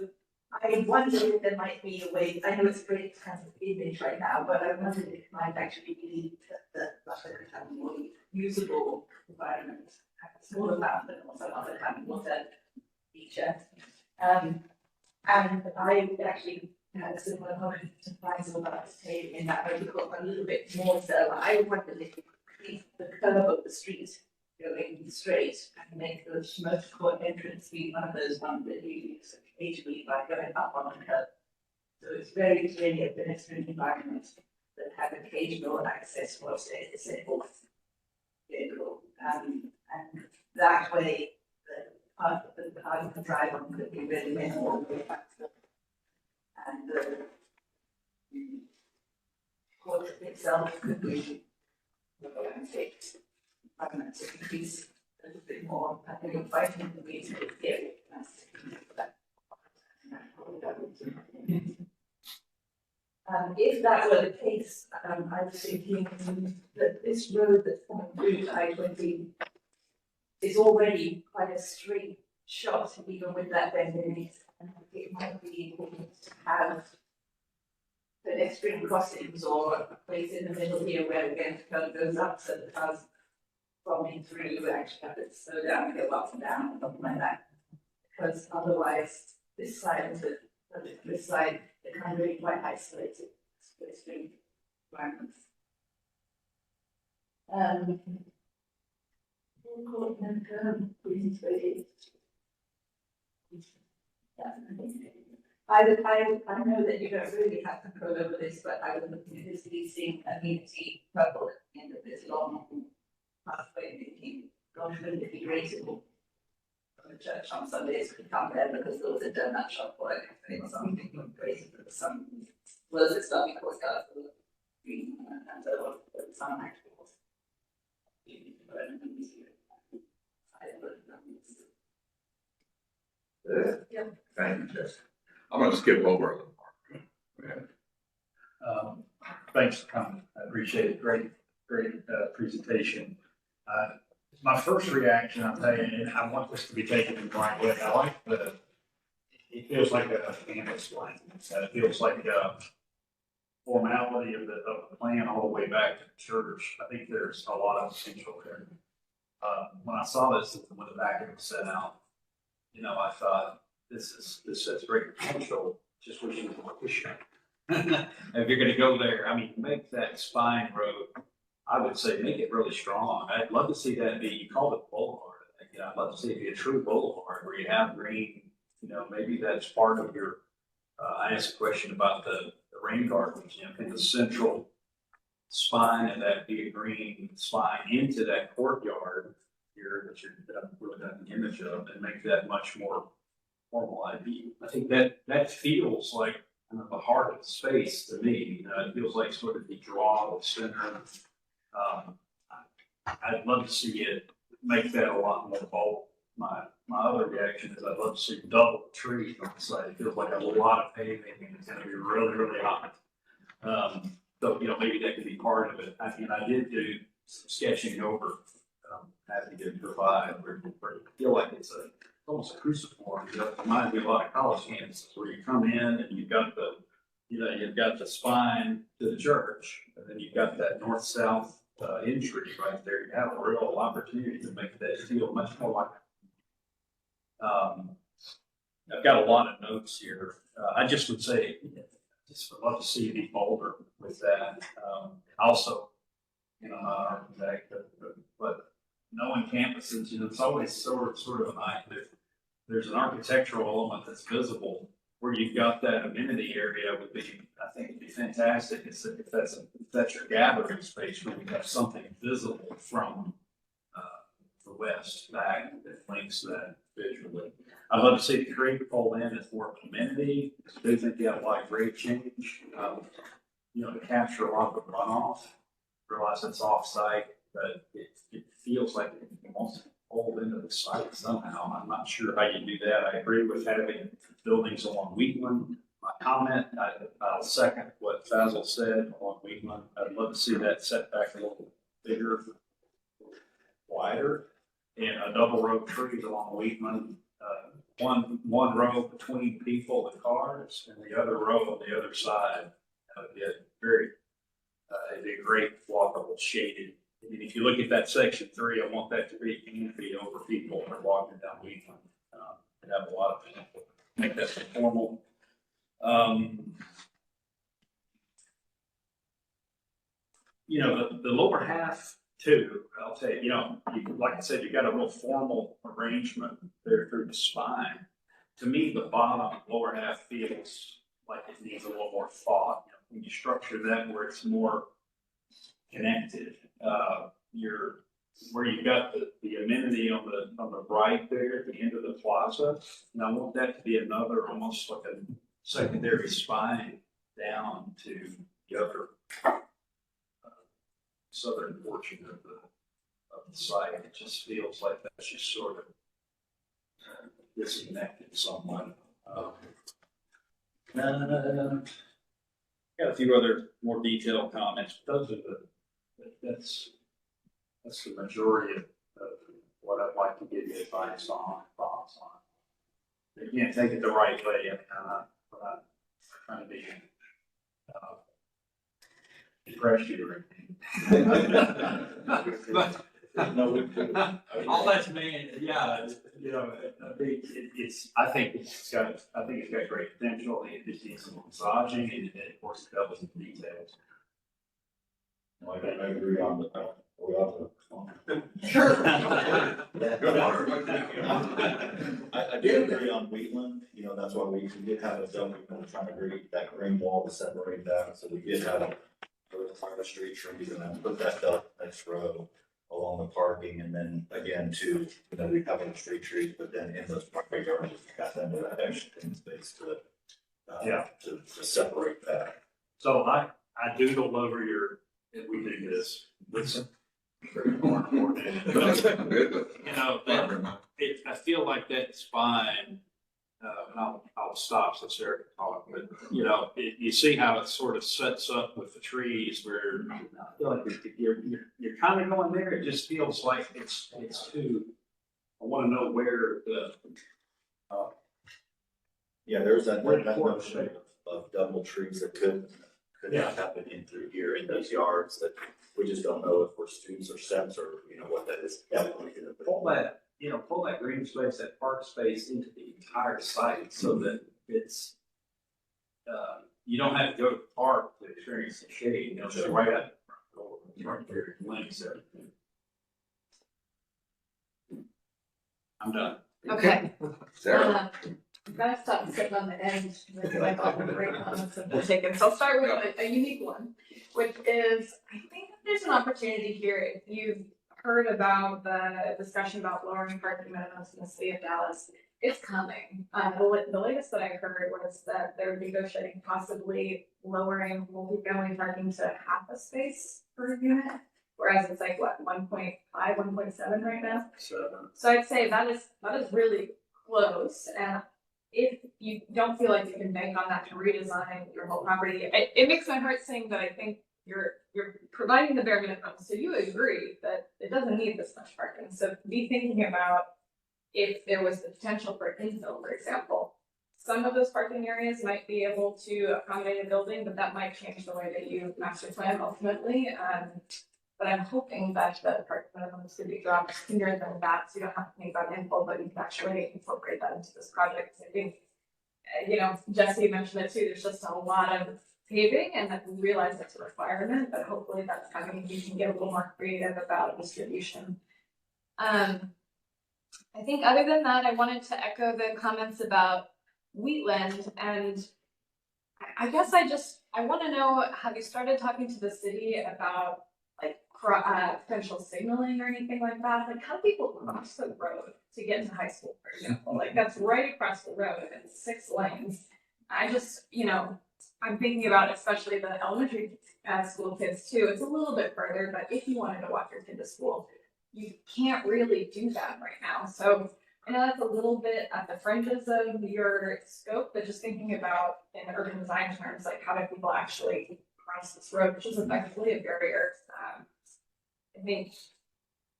I wonder if there might be a way. I know it's a great kind of image right now, but I wondered if it might actually be that Russia could have a more usable environment, have a smaller lab, but also other kind of water feature. And I actually had a similar comment to Faisal about staying in that vertical a little bit more so. I wondered if you could keep the curve of the street going straight and make the motor court entrance be one of those ones that you use occasionally by going up on a curve. So it's very clearly a pedestrian environment that have occasional access for say disabled vehicle. And that way the path that the car can drive on could be really minimal. And the court itself could be fixed to increase a little bit more. I think fighting the means here If that were the case, I was thinking that this road that's coming through I-20 is already quite a straight shot, even with that bend in it. And it might be important to have pedestrian crossings or a place in the middle here where again the curve goes up so the cars rolling through actually have to slow down and go up and down, something like that. Because otherwise, this side of this side, they're kind of really quite isolated, pedestrian environments. I know that you don't really have control over this, but I was looking at this leasing amenity purple at the end of this long pathway, thinking, gosh, wouldn't it be great to go to the church on Sundays to come there because there was a donut shop or anything, something great for some, was it something called green and some actual. Yeah. Thank you, Jess. I'm gonna skip over a little more. Go ahead. Thanks for coming. I appreciate it. Great presentation. My first reaction, I'll tell you, and I want this to be taken in the right way. I like it feels like a canvas plan. It feels like a formality of the plan all the way back to the church. I think there's a lot of potential there. When I saw this, when the back of it set out, I thought this has great potential. Just wish it was more efficient. If you're going to go there, I mean, make that spine road. I would say make it really strong. I'd love to see that be. You called it boulevard. I'd love to see it be a true boulevard where you have green. Maybe that's part of your. I asked a question about the rain gardens. Can the central spine of that be a green spine into that courtyard here that I'm looking at the image of, and make that much more formalized? I think that feels like kind of the heart of the space to me. It feels like sort of the draw of the center. I'd love to see it make that a lot more bold. My other reaction is I'd love to see double trees on the side. It feels like a lot of paving and it's going to be really, really hot. So, maybe that could be part of it. I did do some sketching over, happy to provide where you feel like it's almost a cruciform. It reminds me of a lot of college campuses where you come in and you've got the spine to the church, and then you've got that north-south entry right there. You have a real opportunity to make that feel much more like. I've got a lot of notes here. I just would say, just would love to see you be bolder with that. Also, not an architect, but knowing campuses, it's always sort of a night. There's an architectural element that's visible where you've got that amenity area would be, I think it'd be fantastic if that's your gathering space where you have something visible from the west back that links that visually. I'd love to see the creek pull in as more amenity. I do think you have a lot of grade change, to capture a lot of the runoff. Realize it's off-site, but it feels like it wants to hold into the site somehow. I'm not sure how you do that. I agree with having buildings along Wheatland. My comment, I'll second what Basil said along Wheatland. I'd love to see that setback a little bigger, wider, and a double row of trees along Wheatland. One row between people and cars, and the other row on the other side. It'd be a great walkable shaded. I mean, if you look at that section 3, I want that to be canopy over people that are walking down Wheatland. And have a lot of people make that formal. The lower half too, I'll tell you, like I said, you got a real formal arrangement there through the spine. To me, the bottom lower half feels like it needs a little more thought. When you structure that where it's more connected, where you got the amenity on the right there at the end of the plaza, and I want that to be another almost like a secondary spine down to the other southern portion of the site. It just feels like that's just sort of disconnected somewhat. Got a few other more detailed comments, but those are that's the majority of what I'd like to give you advice on, thoughts on. Again, take it the right way, and we're not trying to be depress you or anything. But all that's mean, yeah, you know, I think it's got great potential. It just needs some massaging, and of course it covers the details. Like, I agree on the, Sure. I do agree on Wheatland, you know, that's why we did have a zone, we were trying to agree that green wall to separate that, so we did have a the street trees and then put that next row along the parking, and then again to, you know, we have the street trees, but then in those parking areas, we got them to that extra green space to, to separate that. So I doodled over if we do this, listen. You know, I feel like that's fine. And I'll stop so Sarah can talk, but you know, you see how it sort of sets up with the trees where I feel like you're kind of going there. It just feels like it's too, I want to know where the, Yeah, there's that Where the notion court of double trees that could happen in through here in those yards that we just don't know if we're students or steps or, you know, what that is. pull that green space, that park space into the entire site so that it's, you don't have to go to the park to experience the shade, you know, just right at the front door, right there, links everything. I'm done. Okay. Sarah? I'm gonna stop sitting on the end with like all the great comments that they're taking. So I'll start with a unique one, which is, I think that there's an opportunity here. If you've heard about the discussion about lowering parking minimums in the city of Dallas, it's coming. The latest that I heard was that they're negotiating possibly lowering multi-family parking to half a space per unit, whereas it's like what, 1.5, 1.7 right now. So I'd say that is really close. And if you don't feel like you can bank on that to redesign your whole property, it makes my heart sing that I think you're providing the bare minimum. So you agree that it doesn't need this much parking. So be thinking about if there was the potential for infill, for example. Some of those parking areas might be able to accommodate a building, but that might change the way that you master plan ultimately. But I'm hoping that the park minimums could be dropped sooner than that, so you don't have to think about infill, but you can actually incorporate that into this project. I think, you know, Jesse mentioned it too, there's just a lot of paving, and that we realize that's a requirement, but hopefully that's coming, you can get a little more creative about distribution. I think other than that, I wanted to echo the comments about Wheatland, and I guess I want to know, have you started talking to the city about like potential signaling or anything like that? Like, how do people cross the road to get to high school, for example? Like, that's right across the road and it's 6 lanes. I just, you know, I'm thinking about especially the elementary school kids too. It's a little bit further, but if you wanted to walk your kid to school, you can't really do that right now. So I know that's a little bit at the fringes of your scope, but just thinking about in urban design terms, like how do people actually cross this road, which is effectively a barrier. I think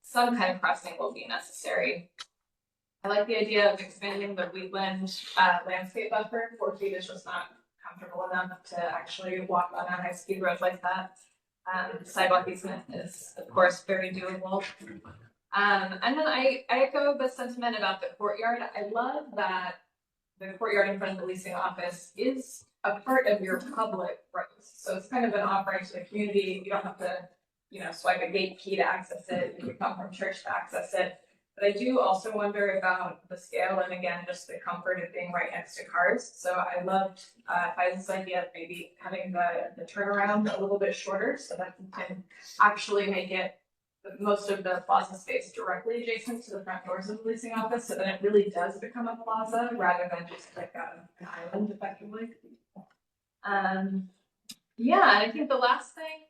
some kind of crossing will be necessary. I like the idea of expanding the Wheatland landscape buffer. 4 feet is just not comfortable enough to actually walk on a high-speed road like that. Sidewalk easement is, of course, very doable. And then I echo the sentiment about the courtyard. I love that the courtyard in front of the leasing office is a part of your public roads. So it's kind of an offering to the community. You don't have to, you know, swipe a gate key to access it. You can come from church to access it. But I do also wonder about the scale and again, just the comfort of being right next to cars. So I loved Faiz's idea of maybe having the turnaround a little bit shorter so that you can actually make it most of the plaza space directly adjacent to the front doors of the leasing office, so that it really does become a plaza rather than just like an island effectively. Yeah, and I think the last thing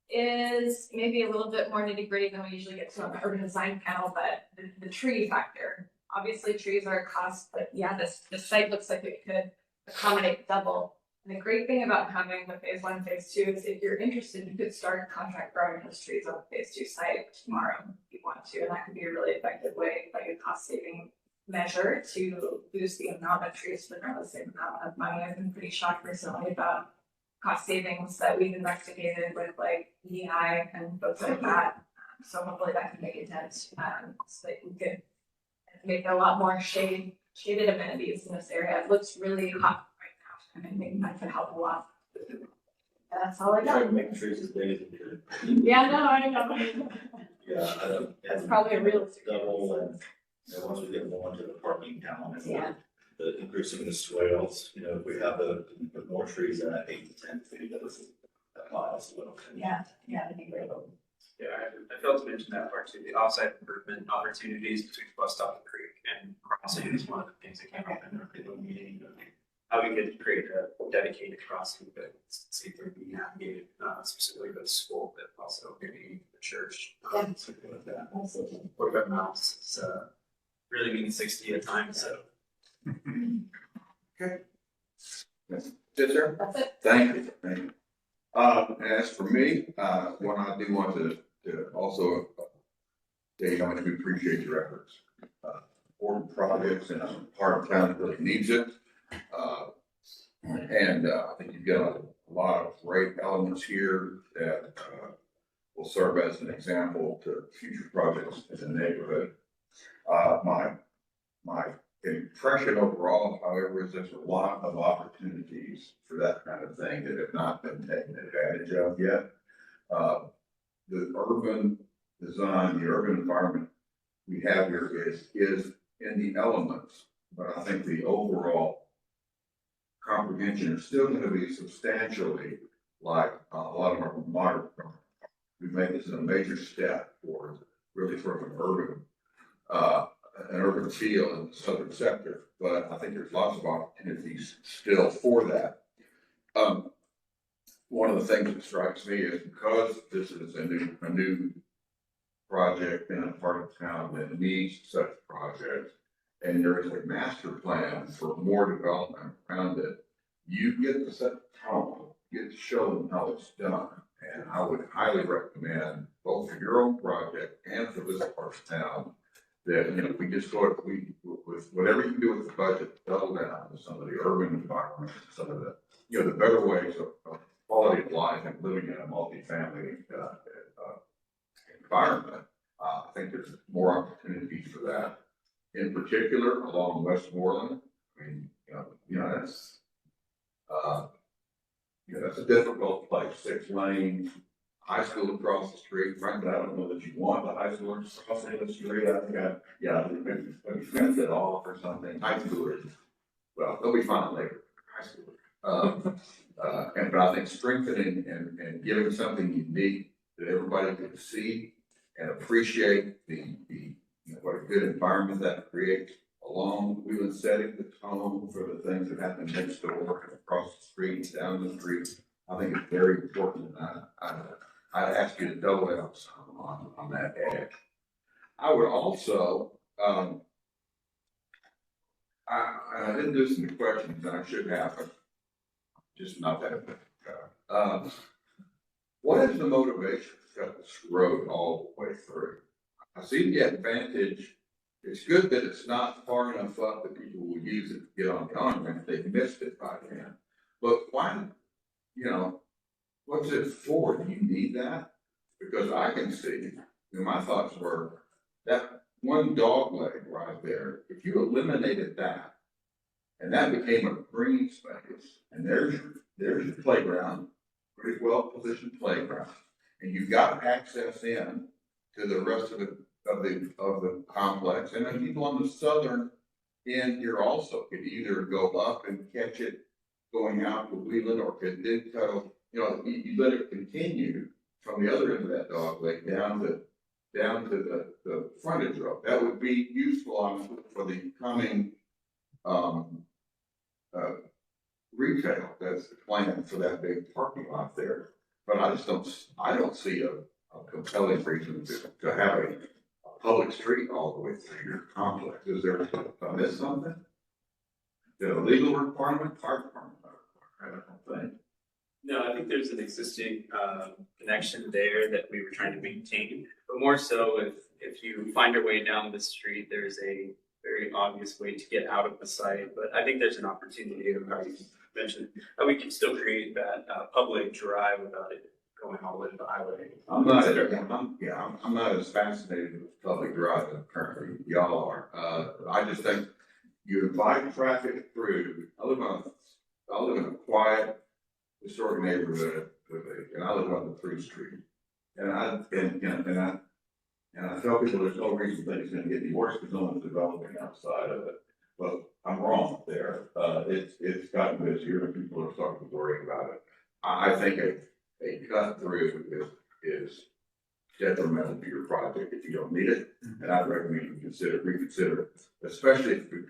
is maybe a little bit more nitty gritty than we usually get to on the urban design panel, but the tree factor. obviously trees are a cost, but yeah, this site looks like it could accommodate double. And the great thing about having the phase 1, phase 2 is if you're interested, you could start contract growing those trees on the phase 2 site tomorrow if you want to, and that could be a really effective way, like a cost saving measure to boost the amount of trees for the same amount of money. I've been pretty shocked recently about cost savings that we've investigated with like EI and folks like that. So hopefully that can make a dent, so that you could make a lot more shaded amenities in this area. It looks really hot right now, and I think that could help a lot. That's all I Try to got. make trees as big as we could. Yeah, no, I know. Yeah, I don't. That's probably a realistic. Double and, once we get more into the parking down and Yeah. the increasing the swales, if we have put more trees in at 8 to 10 feet, that applies as well. Yeah, that'd be great. Yeah, I failed to mention that part too, the offsite improvement opportunities between bus stop and creek and crossing is one of the things that came up in the meeting. How we could create a dedicated crossing that safely be navigated, specifically for the school, but also maybe the church, something like that. Absolutely. 45 miles, it's really means 60 at a time, so. Okay. Yes, sir. That's it. Thank you. Thank you. As for me, what I do want to also say how much we appreciate your efforts. Important projects and part of town that really needs it. And I think you've got a lot of great elements here that will serve as an example to future projects in the neighborhood. My impression overall, however, is there's a lot of opportunities for that kind of thing that have not been taken advantage of yet. The urban design, the urban environment we have here is in the elements, but I think the overall comprehension is still going to be substantially like a lot of our modern. We've made this a major step towards really sort of an urban feel in the southern sector, but I think there's lots of opportunities still for that. One of the things that strikes me is because this is a new project in a part of town that needs such projects, and there is a master plan for more development around it, you get to set the tone, you get to show them how it's done. And I would highly recommend both for your own project and for this part of town that, we just go, with whatever you can do with the budget, double down on some of the urban environments, some of the, the better ways of quality of life and living in a multifamily environment. I think there's more opportunities for that. In particular, along Westmoreland, that's a difficult place. 6 lanes, high school across the street. Frankly, I don't know that you want the high school across the street. I think maybe fence it off or something. High schoolers, well, they'll be fine later. High schoolers, but I think strengthening and giving something unique that everybody can see and appreciate the what a good environment that creates along Wheeling, setting the tone for the things that happen next door and across the street, down the street. I think it's very important. I'd ask you to double down some on that edge. I would also, I didn't do some questions, and I should have, but just not that. What is the motivation to cut this road all the way through? I see the advantage. It's good that it's not far enough up that people will use it to get on the on-ramp. They've missed it by then. But why, what's it for? Do you need that? Because I can see, my thoughts were that one dog leg right there, if you eliminated that, and that became a green space, and there's your playground, pretty well positioned playground, and you've got access in to the rest of the complex, and then people on the southern end here also could either go up and catch it going out to Wheeling, or could then go, you let it continue from the other end of that dog leg down to the frontage road. That would be useful for the coming retail. That's the plan for that big parking lot there. But I don't see a compelling reason to have a public street all the way through your complex. Is there, I missed something? Is it a legal requirement, fire department? I don't think. No, I think there's an existing connection there that we were trying to maintain, but more so if you find your way down the street, there's a very obvious way to get out of the site, but I think there's an opportunity, how you mentioned, that we can still create that public drive without it going all the way to the highway. I'm not as fascinated with public drive as currently y'all are. I just think you invite traffic through. I live in a quiet, historic neighborhood, and I live on the through street. And I tell people there's no reason that it's gonna get any worse because no one's developing outside of it. But I'm wrong there. It's gotten busier and people are starting to worry about it. I think a cut through is detrimental to your project if you don't need it. And I'd recommend you reconsider it, especially if it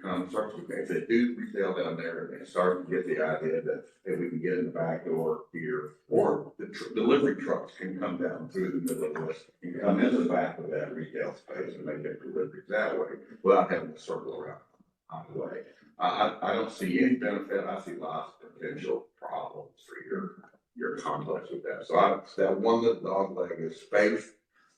if they do retail down there and they start to get the idea that we can get in the back door here, or the delivery trucks can come down through the middle of this and come into the back of that retail space and make their deliveries that way without having to circle around on the way. I don't see any benefit. I see lots of potential problems for your complex with that. So that one little dog leg is space.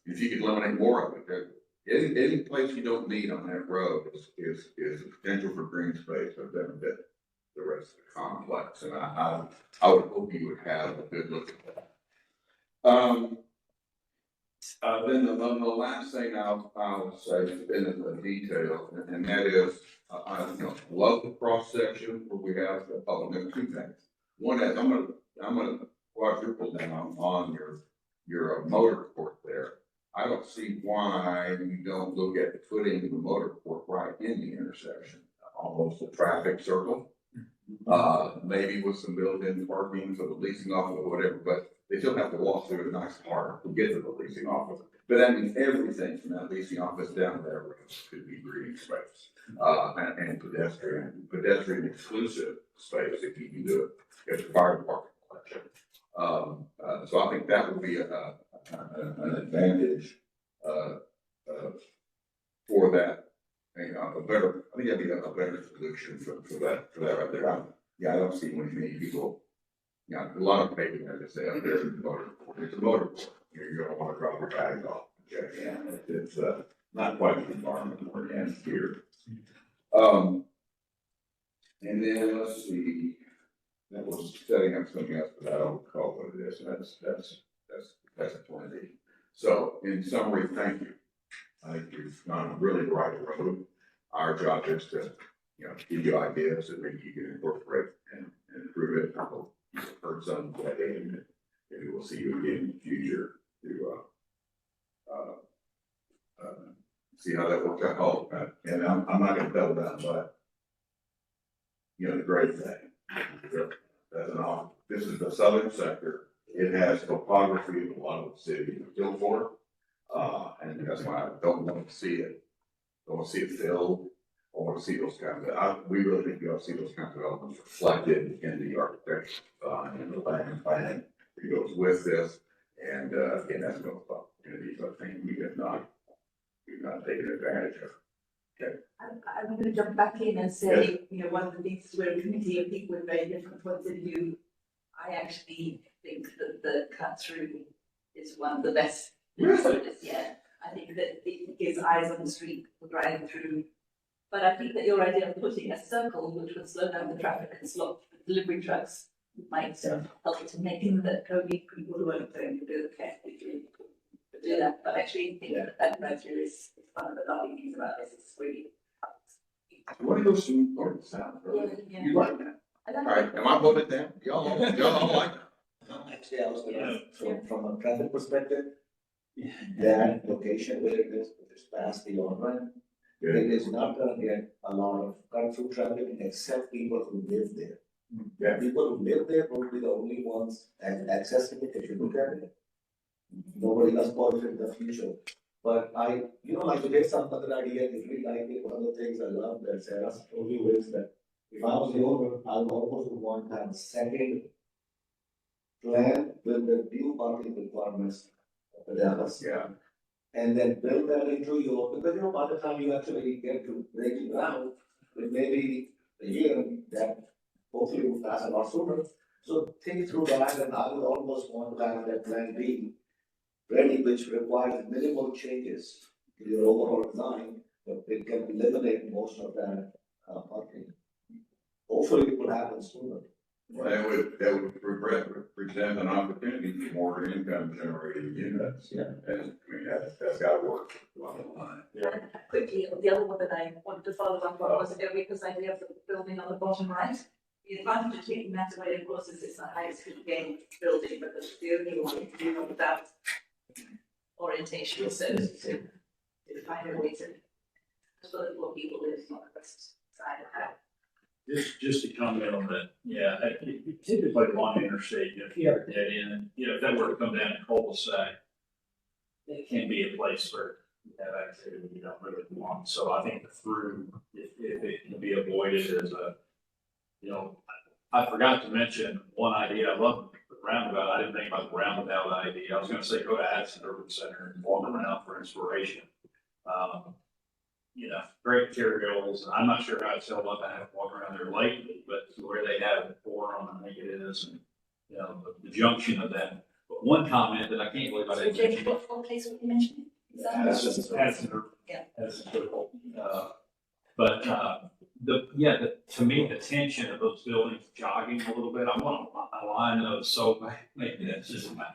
If you could eliminate more of it, any place you don't need on that road is a potential for green space that benefit the rest of the complex. And I would hope you would have a good look at that. Then the last thing I'll say is in the detail, and that is, I love the cross section where we have two things. One is I'm gonna quadruple down on your motor court there. I don't see why you don't look at putting the motor court right in the intersection, almost a traffic circle. Maybe with some built-in parking for the leasing office or whatever, but they still have to walk through a nice part to get to the leasing office. But that means everything from that leasing office down there could be green space, and pedestrian exclusive space if you can do it, if the fire department collection. So I think that would be an advantage, for that. I think that'd be a better solution for that right there. I don't see many people, a lot of people that say, oh, there's a motor court. It's a motor court. You're gonna want to drop your bags off. Yeah, it's not quite the environment we're in here. And then let's see, that was setting up something else, but I don't recall what it is. That's a 20. So in summary, thank you. I think you've gone really the right road. Our job is to, give you ideas that maybe you can incorporate and improve it. I hope you've heard some today, and maybe we'll see you again in the future to see how that works out. And I'm not going to double down, but the great thing. This is the southern sector. It has topography of a lot of the city of Guilford, and that's why I don't want to see it. I want to see it filled. I want to see those kinds of. We really think you ought to see those kinds of elements reflected in the architecture and the land plan that goes with this. And again, that's those opportunities I think we've not taken advantage of. Okay. I'm going to jump back in and say, one of the things we're a committee of people with very different points of view. I actually think that the cut through is one of the best this year. I think that it gives eyes on the street for driving through. But I think that your idea of putting a circle which would slow down the traffic and stop the delivery trucks might help to make it that only people who aren't going to do the carefully do that. But actually, I think that criteria is one of the lovely things about this. It's really What do you see north and south? Yeah. You like that? I All don't right, am I voted down? Y'all like that? Actually, I was gonna, from a traffic perspective, that location where it is past the on-ramp, it is not gonna get a lot of cut-through traffic except people who live there. Yeah. People who live there will be the only ones accessing it if you look at it. Nobody else bought it in the future. But like to get some other idea, if we like it, one of the things I love that Sarah told you is that if I was the owner, I would almost want to have a second plan with the new parking requirements of the Dallas. Yeah. and then build that into your, because by the time you actually get to breaking ground, it may be a year that hopefully will pass a lot sooner. So think through that, and I would almost want to have that plan B ready, which requires minimal changes to your overall design, but it can eliminate most of that, parking. Hopefully it will happen sooner. Well, that would present an opportunity for more income generating units. Yeah. And I mean, that's gotta work along the line. Quickly, the other one that I wanted to follow up on was Erica's idea of the building on the bottom right. The advantage of taking that away, of course, is it's the highest gain building, but that's the only one, you know, without orientation, so to find a way to, so that more people live on the west side of that. Just to comment on that, yeah, typically on interstate, if you have a dead end, if that were to come down a cul-de-sac, it can be a place where you have activity you don't really want. So I think the through, if it can be avoided as a, I forgot to mention one idea. I love the roundabout. I didn't think about the roundabout idea. I was gonna say, go to Addison Urban Center and walk around for inspiration. Great materials. I'm not sure how it's held up. I haven't walked around there lately, but where they have the forum, I think it is, and, the junction of that. But one comment that I can't believe I So didn't James, mention. what place were you mentioning? Is that- Addison Urban. Yeah. Addison Urban. But, to me, the tension of those buildings jogging a little bit, I want a line of, so maybe that's just my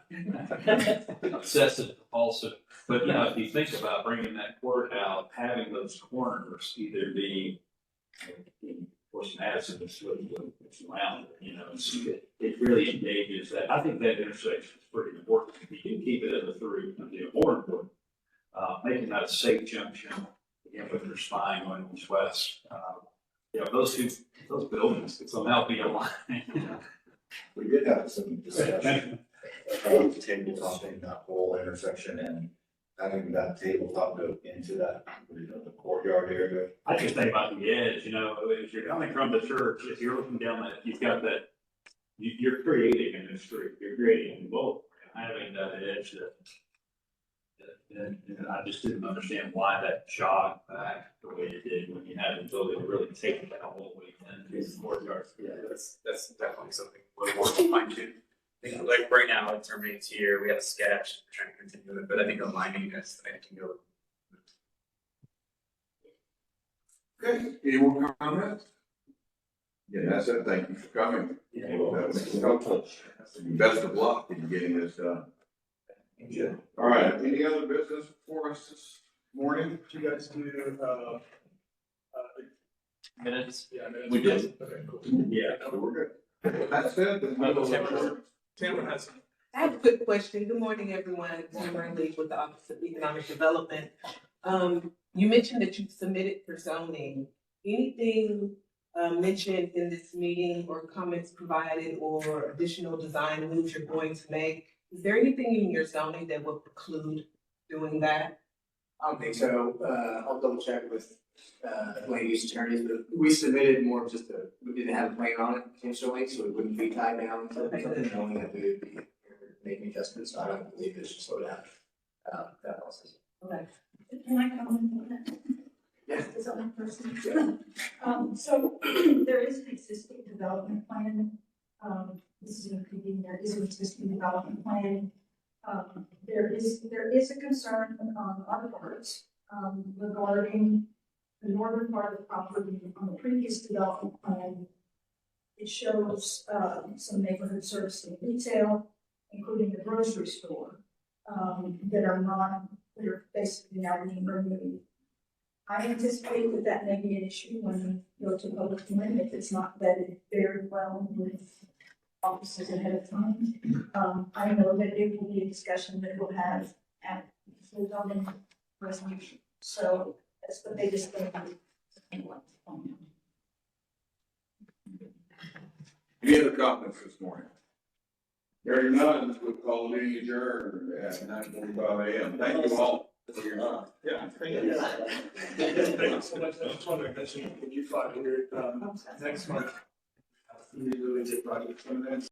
obsessive compulsive. But, if you think about bringing that court out, having those corners either be, of course, Madison is around, it really engages that. I think that intersection is pretty important. If you can keep it as a through, more important, making that a safe junction, with your spine going east-west. Those buildings could somehow be aligned. We did have some discussion about tabletop in that whole intersection and having that tabletop go into that, the courtyard area. I just think about the edge, if you're coming from the church, if you're looking down that, you've got that, you're creating an industry, you're creating both, having that edge that. And I just didn't understand why that jogged back the way it did when you had the ability to really take that all the way into the courtyard. Yeah, that's definitely something we're working on fine tune. I think like right now it terminates here, we have a sketch, we're trying to continue it, but I think aligning this, I can go. Okay, any more comments? Yeah, that's it. Thank you for coming. That was helpful. Best of luck in getting this done. Yeah. All right, any other business for us this morning? You guys do, Minutes? yeah, We did. Okay, cool. Yeah. So we're good. That's it. Tamara has. I have a quick question. Good morning, everyone. Tamara Lee with the Office of Economic Development. You mentioned that you submitted for zoning. Anything mentioned in this meeting or comments provided or additional design moves you're going to make? Is there anything in your zoning that would preclude doing that? I don't think so. I'll double check with, land use attorneys, but we submitted more of just we didn't have a plan on it intentionally, so it wouldn't be tied down to something knowing that we would be making adjustments. I don't believe it should slow down, that process. Okay. Can I comment on that? Yes. Is that one person? So there is an existing development plan. This is including, there is an existing development plan. There is a concern on other parts, regarding the northern part of the property on the previous development plan. It shows, some neighborhood service and retail, including the grocery store, that are basically now being removed. I anticipate that may be an issue when we go to public hearing if it's not vetted very well with officers ahead of time. I know that it will be a discussion that we'll have at the zoning resolution. So that's the biggest thing. Any other comments this morning? Hearing none, we'll call the meeting adjourned at 9:45 a.m. Thank you all for your time. Yeah, thank you. Thank you so much. I just wanted to mention, if you 500, next month, we really did project from that.